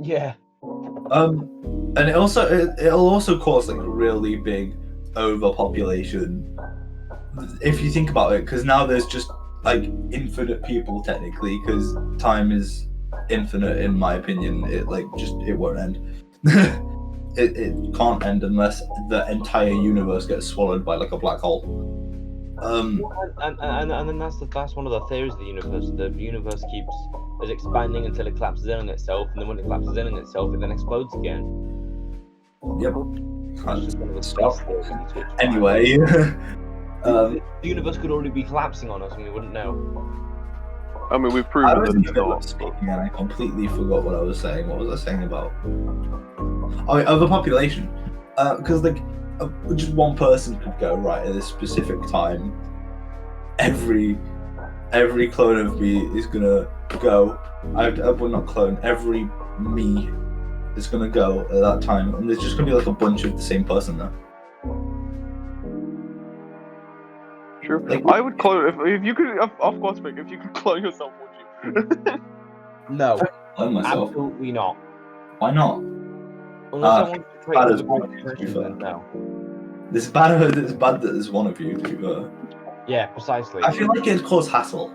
Speaker 1: Yeah.
Speaker 2: And it'll also cause like a really big overpopulation if you think about it, because now there's just like infinite people technically, because time is infinite in my opinion. It won't end. it can't end unless the entire universe gets swallowed by like a black hole.
Speaker 1: And then that's one of the theories of the universe. The universe keeps expanding until it collapses in on itself, and then when it collapses in on itself, it then explodes again.
Speaker 2: Yep.
Speaker 1: That's just one of the space theories.
Speaker 2: Anyway,
Speaker 1: the universe could already be collapsing on us, and we wouldn't know.
Speaker 3: I mean, we've
Speaker 2: I
Speaker 3: proven
Speaker 2: was
Speaker 3: that
Speaker 2: in
Speaker 3: it's
Speaker 2: the middle
Speaker 3: not.
Speaker 2: of speaking and I completely forgot what I was saying. What was I saying about? Oh, overpopulation. Because like just one person could go right at this specific time. Every clone of me is gonna go. I will not clone. Every me is gonna go at that time, and there's just gonna be like a bunch of the same person there.
Speaker 3: Sure.
Speaker 2: Like,
Speaker 3: I would clone if you could. Of course, Vic, if you could clone yourself, would you?
Speaker 1: No,
Speaker 2: clone myself.
Speaker 1: absolutely not.
Speaker 2: Why not?
Speaker 1: Unless I want to create
Speaker 2: bad
Speaker 1: a
Speaker 2: as one,
Speaker 1: great
Speaker 2: to be
Speaker 1: person,
Speaker 2: fair.
Speaker 1: then no.
Speaker 2: It's bad that there's one of you, to be fair.
Speaker 1: Yeah, precisely.
Speaker 2: I feel like it'd cause hassle.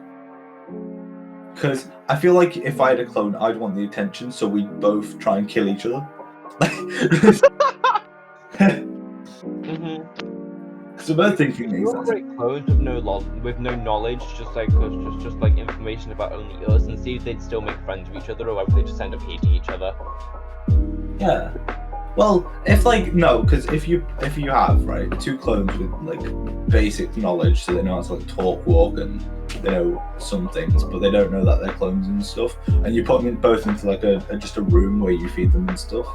Speaker 2: Because I feel like if I had a clone, I'd want the attention, so we'd both try and kill each other. So both thinking things.
Speaker 1: We're great clones with no knowledge, just like information about only us, and see if they'd still make friends with each other, or whether they just end up hating each other.
Speaker 2: Yeah. Well, because if you have right two clones with like basic knowledge, so they know how to like talk, walk, and they know some things, but they don't know that they're clones and stuff, and you put them both into like just a room where you feed them and stuff,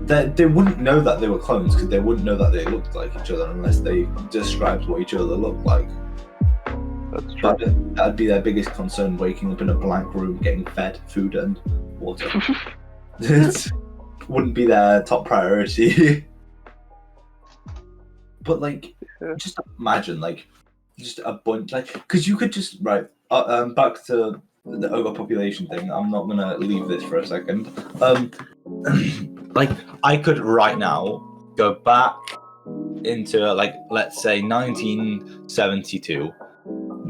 Speaker 2: they wouldn't know that they were clones, because they wouldn't know that they looked like each other unless they described what each other looked like.
Speaker 3: That's true.
Speaker 2: That'd be their biggest concern, waking up in a blank room, getting fed food and water. It wouldn't be their top priority. But like, just imagine like, just a bunch, like, because you could just back to the overpopulation thing. I'm not gonna leave this for a second. Like, I could right now go back into like, let's say 1972.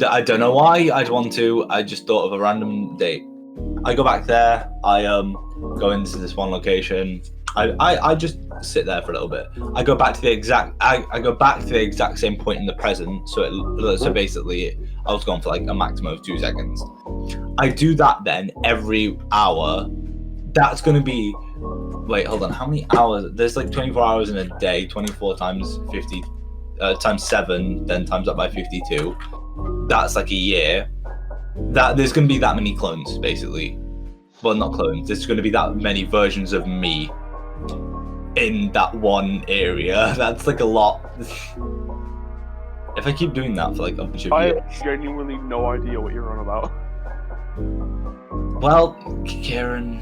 Speaker 2: I don't know why I'd want to. I just thought of a random date. I go back there. I go into this one location. I just sit there for a little bit. I go back to the exact same point in the present. So basically, I was gone for like a maximum of 2 seconds. I do that then every hour. That's gonna be. Wait, hold on. How many hours? There's like 24 hours in a day. 24 times 50 times 7, then times that by 52. That's like a year. That there's gonna be that many clones, basically. Well, not clones. There's gonna be that many versions of me in that one area. That's like a lot. If I keep doing that for like a bunch of years.
Speaker 3: I have genuinely no idea what you're on about.
Speaker 2: Well, Kieran,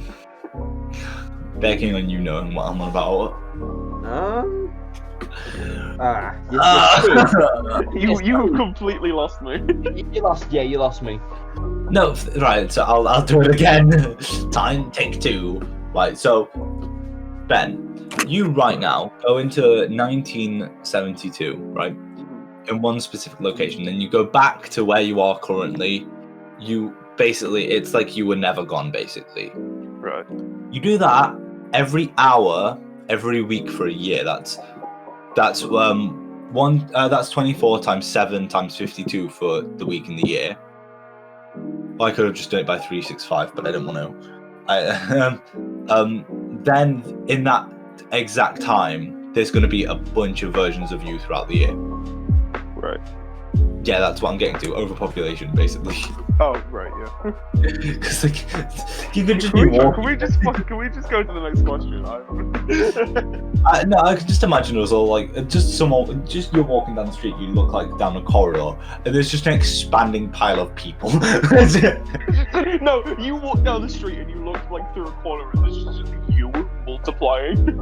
Speaker 2: begging on you knowing what I'm on about.
Speaker 3: You completely lost me.
Speaker 1: You lost. Yeah, you lost me.
Speaker 2: No, right. So I'll do it again. Time take 2. Right. So Ben, you right now go into 1972, right? In one specific location, then you go back to where you are currently. You basically, it's like you were never gone, basically.
Speaker 3: Right.
Speaker 2: You do that every hour, every week for a year. That's 24 times 7 times 52 for the week in the year. Well, I could have just done it by 365, but I didn't want to. Then in that exact time, there's going to be a bunch of versions of you throughout the year.
Speaker 3: Right.
Speaker 2: Yeah, that's what I'm getting to. Overpopulation, basically.
Speaker 3: Oh, right, yeah.
Speaker 2: Because like, you could just be walking.
Speaker 3: Can we just go to the next question?
Speaker 2: No, I can just imagine us all like just you're walking down the street. You look like down a corridor, and there's just an expanding pile of people.
Speaker 3: No, you walk down the street and you look like through a corner, and there's just you multiplying.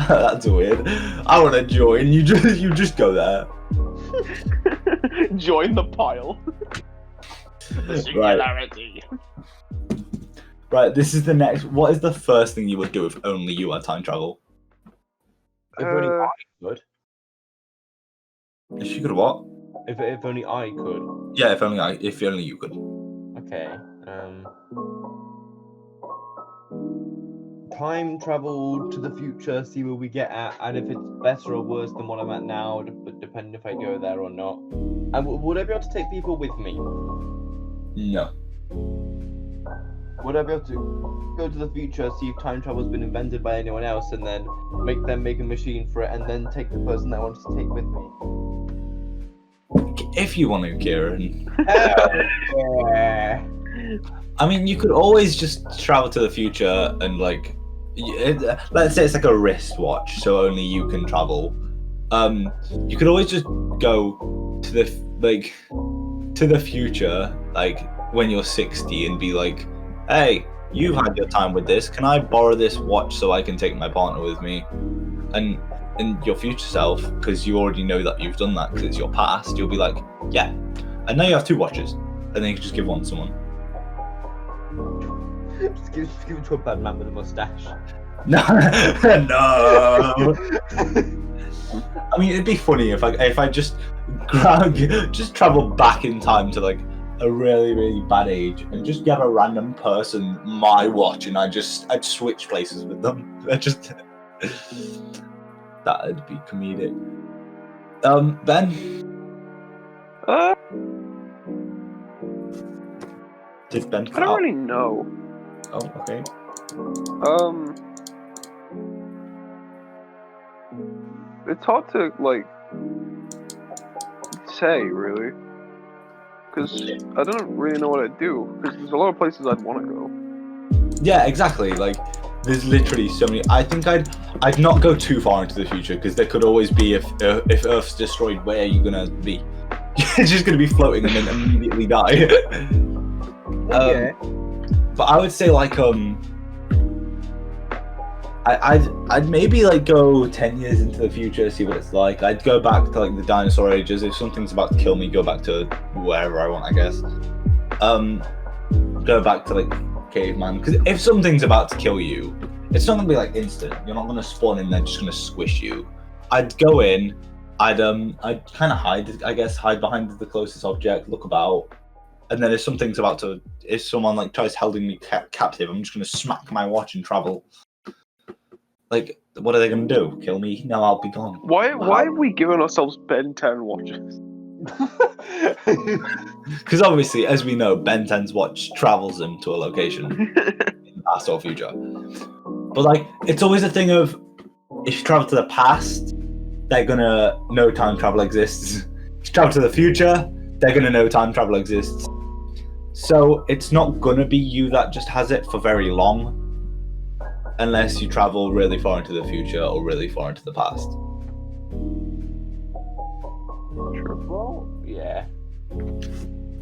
Speaker 2: That's weird. I want to join. You just go there.
Speaker 3: Join the pile. The singularity.
Speaker 2: Right, this is the next. What is the first thing you would do if only you had time travel?
Speaker 1: If only I could.
Speaker 2: If you could what?
Speaker 1: If only I could.
Speaker 2: Yeah, if only you could.
Speaker 1: Okay. Time travel to the future, see where we get at, and if it's better or worse than what I'm at now, depending if I go there or not. And would I be able to take people with me?
Speaker 2: No.
Speaker 1: Would I be able to go to the future, see if time travel's been invented by anyone else, and then make a machine for it, and then take the person that I wanted to take with me?
Speaker 2: If you want to, Kieran.
Speaker 1: Yeah.
Speaker 2: I mean, you could always just travel to the future and like, let's say it's like a wristwatch, so only you can travel. You could always just go to the future, like when you're 60, and be like, "Hey, you've had your time with this. Can I borrow this watch so I can take my partner with me?" And your future self, because you already know that you've done that because it's your past, you'll be like, "Yeah." And now you have 2 watches, and then you can just give one to someone.
Speaker 1: Just give it to a bad man with a mustache.
Speaker 2: No, no. I mean, it'd be funny if I just travel back in time to like a really, really bad age and just give a random person my watch and I'd switch places with them. That'd be comedic. Ben? Did Ben
Speaker 3: I don't really know.
Speaker 2: Oh, okay.
Speaker 3: It's hard to like say really, because I don't really know what I'd do. Because there's a lot of places I'd want to go.
Speaker 2: Yeah, exactly. Like, there's literally so many. I think I'd not go too far into the future because there could always be if Earth's destroyed, where are you gonna be? You're just gonna be floating and then immediately die.
Speaker 1: Yeah.
Speaker 2: But I would say like I'd maybe like go 10 years into the future, see what it's like. I'd go back to like the dinosaur ages. If something's about to kill me, go back to wherever I want, I guess. Go back to like caveman, because if something's about to kill you, it's not gonna be like instant. You're not gonna spawn in there just gonna squish you. I'd go in. I'd kind of hide behind the closest object, look about. And then if someone like tries holding me captive, I'm just gonna smack my watch and travel. Like, what are they gonna do? Kill me? No, I'll be gone.
Speaker 3: Why have we given ourselves Ben 10 watches?
Speaker 2: Because obviously, as we know, Ben 10's watch travels them to a location in the past or future. But like, it's always a thing of if you travel to the past, they're gonna know time travel exists. If you travel to the future, they're gonna know time travel exists. So it's not gonna be you that just has it for very long, unless you travel really far into the future or really far into the past.
Speaker 1: Well, yeah.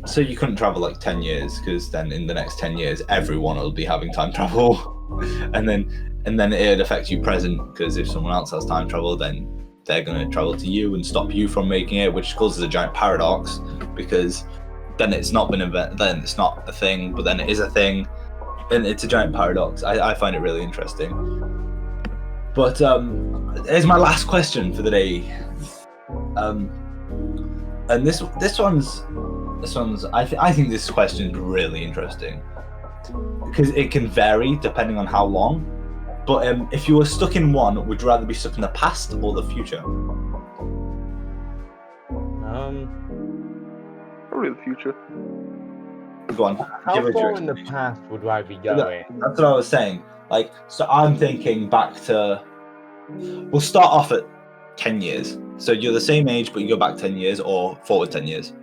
Speaker 2: So you couldn't travel like 10 years, because then in the next 10 years, everyone will be having time travel, and then it'd affect you present, because if someone else has time travel, then they're gonna travel to you and stop you from making it, which causes a giant paradox, because then it's not been then it's not a thing, but then it is a thing. and it's a giant paradox. I find it really interesting. But here's my last question for the day. And this one's I think this question is really interesting because it can vary depending on how long. But if you were stuck in one, would you rather be stuck in the past or the future?
Speaker 3: Probably the future.
Speaker 2: Go on.
Speaker 1: How
Speaker 2: give us
Speaker 1: far
Speaker 2: your
Speaker 1: in the
Speaker 2: explanation.
Speaker 1: past would I be going?
Speaker 2: That's what I was saying. Like, so I'm thinking back to. We'll start off at 10 years. So you're the same age, but you go back 10 years or forward 10 years.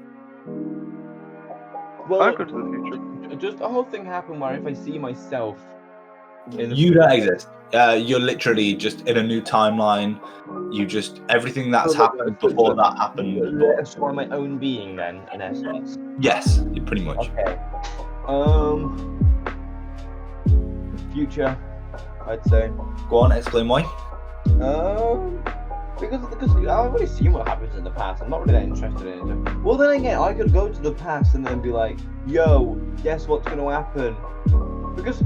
Speaker 1: Well,
Speaker 3: I'd go to the future.
Speaker 1: just the whole thing happened where if I see myself in the
Speaker 2: You don't exist. You're literally just in a new timeline. You just everything that's happened before that happened.
Speaker 1: For my own being, then, in essence.
Speaker 2: Yes, pretty much.
Speaker 1: Okay. Future, I'd say.
Speaker 2: Go on, explain why.
Speaker 1: Because I've already seen what happens in the past. I'm not really that interested in it. Well, then again, I could go to the past and then be like, "Yo, guess what's gonna happen?" Because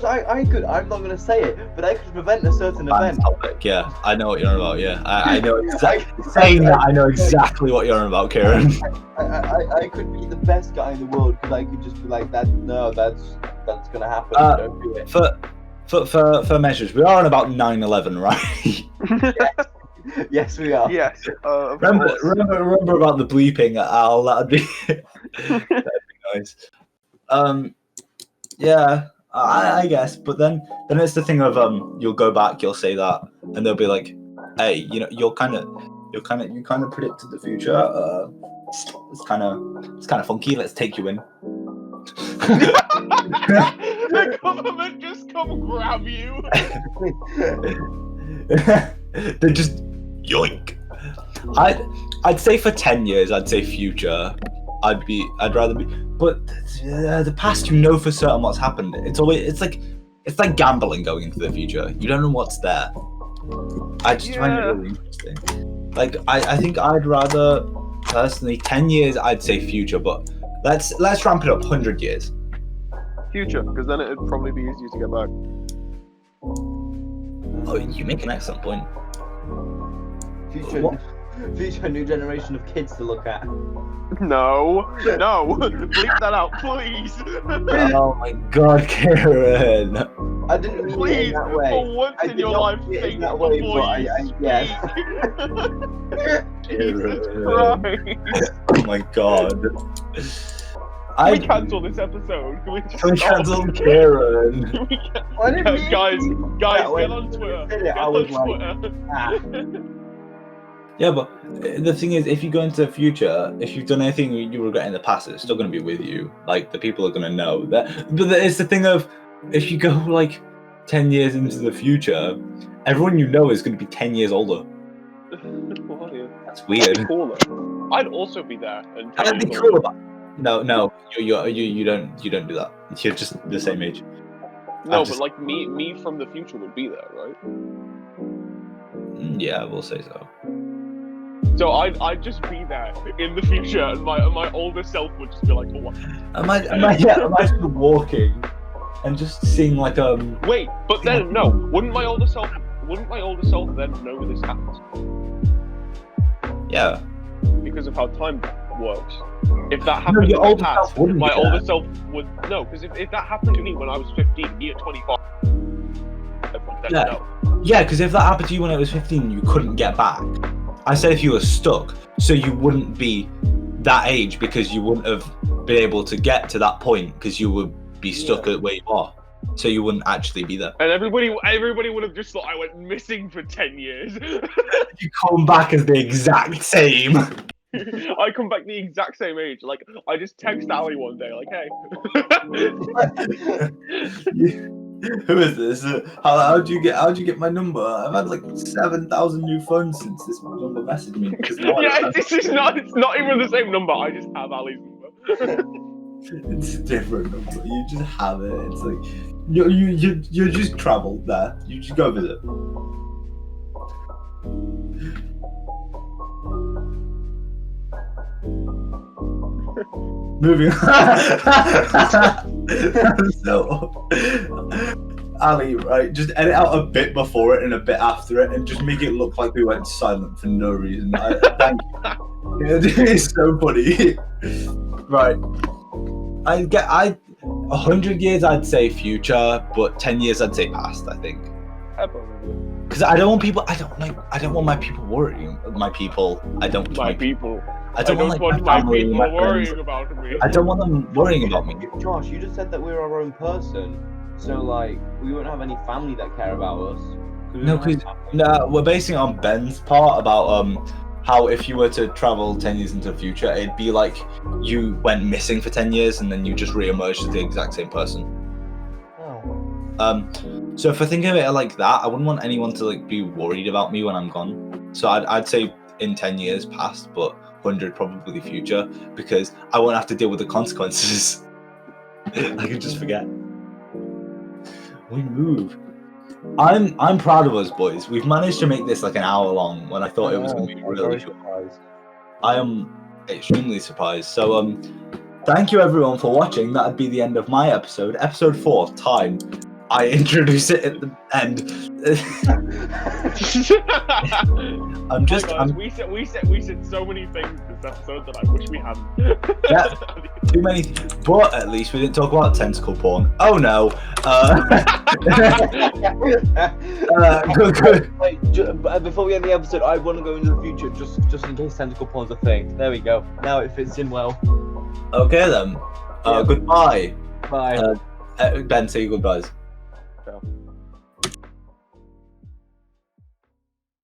Speaker 1: I could. I'm not gonna say it, but I could prevent a certain event.
Speaker 2: Topic, yeah, I know what you're on about. Yeah, I know exactly. Saying that, I know exactly what you're on about, Kieran.
Speaker 1: I could be the best guy in the world because I could just be like that. No, that's gonna happen. Don't do it.
Speaker 2: For measures, we are on about 9/11, right?
Speaker 1: Yes, we are.
Speaker 3: Yes.
Speaker 2: Remember about the bleeping, Al. That'd be nice. Yeah, I guess. But then it's the thing of you'll go back, you'll say that, and they'll be like, "Hey, you know, you kind of predicted the future. It's kind of funky. Let's take you in."
Speaker 3: The government just come grab you.
Speaker 2: They just yoink. I'd say for 10 years, I'd say future. I'd rather be, but the past, you know for certain what's happened. It's like gambling going into the future. You don't know what's there. I just find it really interesting. Like I think I'd rather personally 10 years. I'd say future, but let's ramp it up 100 years.
Speaker 3: Future, because then it'd probably be easier to get back.
Speaker 2: Oh, you make an excellent point.
Speaker 1: Future new generation of kids to look at.
Speaker 3: No, bleep that out, please.
Speaker 2: Oh my God, Karen.
Speaker 1: I didn't mean it
Speaker 3: Please,
Speaker 1: in that way.
Speaker 3: for once
Speaker 1: I
Speaker 3: in
Speaker 1: did
Speaker 3: your
Speaker 1: not
Speaker 3: life,
Speaker 1: mean it in
Speaker 3: think
Speaker 1: that way,
Speaker 3: before
Speaker 1: but
Speaker 3: you
Speaker 1: yes.
Speaker 3: Jesus Christ.
Speaker 2: Oh my God.
Speaker 3: Can we cancel this episode? Can we
Speaker 2: cancel Karen?
Speaker 3: Guys, get
Speaker 1: way.
Speaker 3: on Twitter. Get
Speaker 1: I was
Speaker 3: on
Speaker 1: like,
Speaker 3: Twitter.
Speaker 2: Yeah, but the thing is, if you go into the future, if you've done anything you regret in the past, it's still going to be with you. Like, the people are going to know that. But it's the thing of, if you go like 10 years into the future, everyone you know is going to be 10 years older.
Speaker 3: Well, yeah.
Speaker 2: That's weird.
Speaker 3: Cool, I'd also be there. And
Speaker 2: That'd be cool. No, you don't do that. You're just the same age.
Speaker 3: No, but like me from the future would be there, right?
Speaker 2: Yeah, we'll say so.
Speaker 3: So I'd just be there in the future, and my older self would just be like, "Oh, what?"
Speaker 2: Imagine walking and just seeing like
Speaker 3: Wait, but then no, wouldn't my older self then know this happens?
Speaker 2: Yeah.
Speaker 3: Because of how time works. If that happened
Speaker 2: your
Speaker 3: in
Speaker 2: older
Speaker 3: the past,
Speaker 2: self wouldn't
Speaker 3: my
Speaker 2: be
Speaker 3: older
Speaker 2: there.
Speaker 3: self would no. Because if that happened to me when I was 15, me at 25,
Speaker 2: Yeah.
Speaker 3: no.
Speaker 2: Yeah, because if that happened to you when I was 15, you couldn't get back. I said if you were stuck, so you wouldn't be that age because you wouldn't have been able to get to that point because you would be stuck at where you are. So you wouldn't actually be there.
Speaker 3: And everybody would have just thought I went missing for 10 years.
Speaker 2: You come back as the exact same.
Speaker 3: I come back the exact same age. Like, I just text Ali one day, like, hey.
Speaker 2: Who is this? How'd you get my number? I've had like 7,000 new phones since this number messaged me.
Speaker 3: Yeah, it's not even the same number. I just have Ali's number.
Speaker 2: It's a different number. You just have it. It's like you just travel there. You just go visit. Moving on. So, Ali, right, just edit out a bit before it and a bit after it and just make it look like we went silent for no reason. Thank you. It's so funny. Right. 100 years I'd say future, but 10 years I'd say past, I think. Because I don't want my people worrying. My people. I don't want my people
Speaker 3: worrying about me.
Speaker 2: I don't want them worrying about me.
Speaker 1: Josh, you just said that we're our own person, so like we won't have any family that care about us.
Speaker 2: No, we're basing it on Ben's part about how if you were to travel 10 years into the future, it'd be like you went missing for 10 years and then you just re-emerged as the exact same person.
Speaker 1: Oh.
Speaker 2: So if I think of it like that, I wouldn't want anyone to like be worried about me when I'm gone. So I'd say in 10 years past, but 100 probably future, because I won't have to deal with the consequences. I can just forget. We move. I'm proud of us, boys. We've managed to make this like an hour long when I thought it was going to be really short. I am extremely surprised. So thank you everyone for watching. That'd be the end of my episode. Episode 4, time. I introduce it at the end.
Speaker 3: We said so many things this episode that I wish we hadn't.
Speaker 2: Yeah, too many. But at least we didn't talk about tentacle porn. Oh no. Good.
Speaker 1: Wait, before we end the episode, I want to go into the future just in case tentacle porn's a thing. There we go. Now it fits in well.
Speaker 2: Okay then. Goodbye.
Speaker 1: Bye.
Speaker 2: Ben, say your goodbyes.
Speaker 3: Yeah.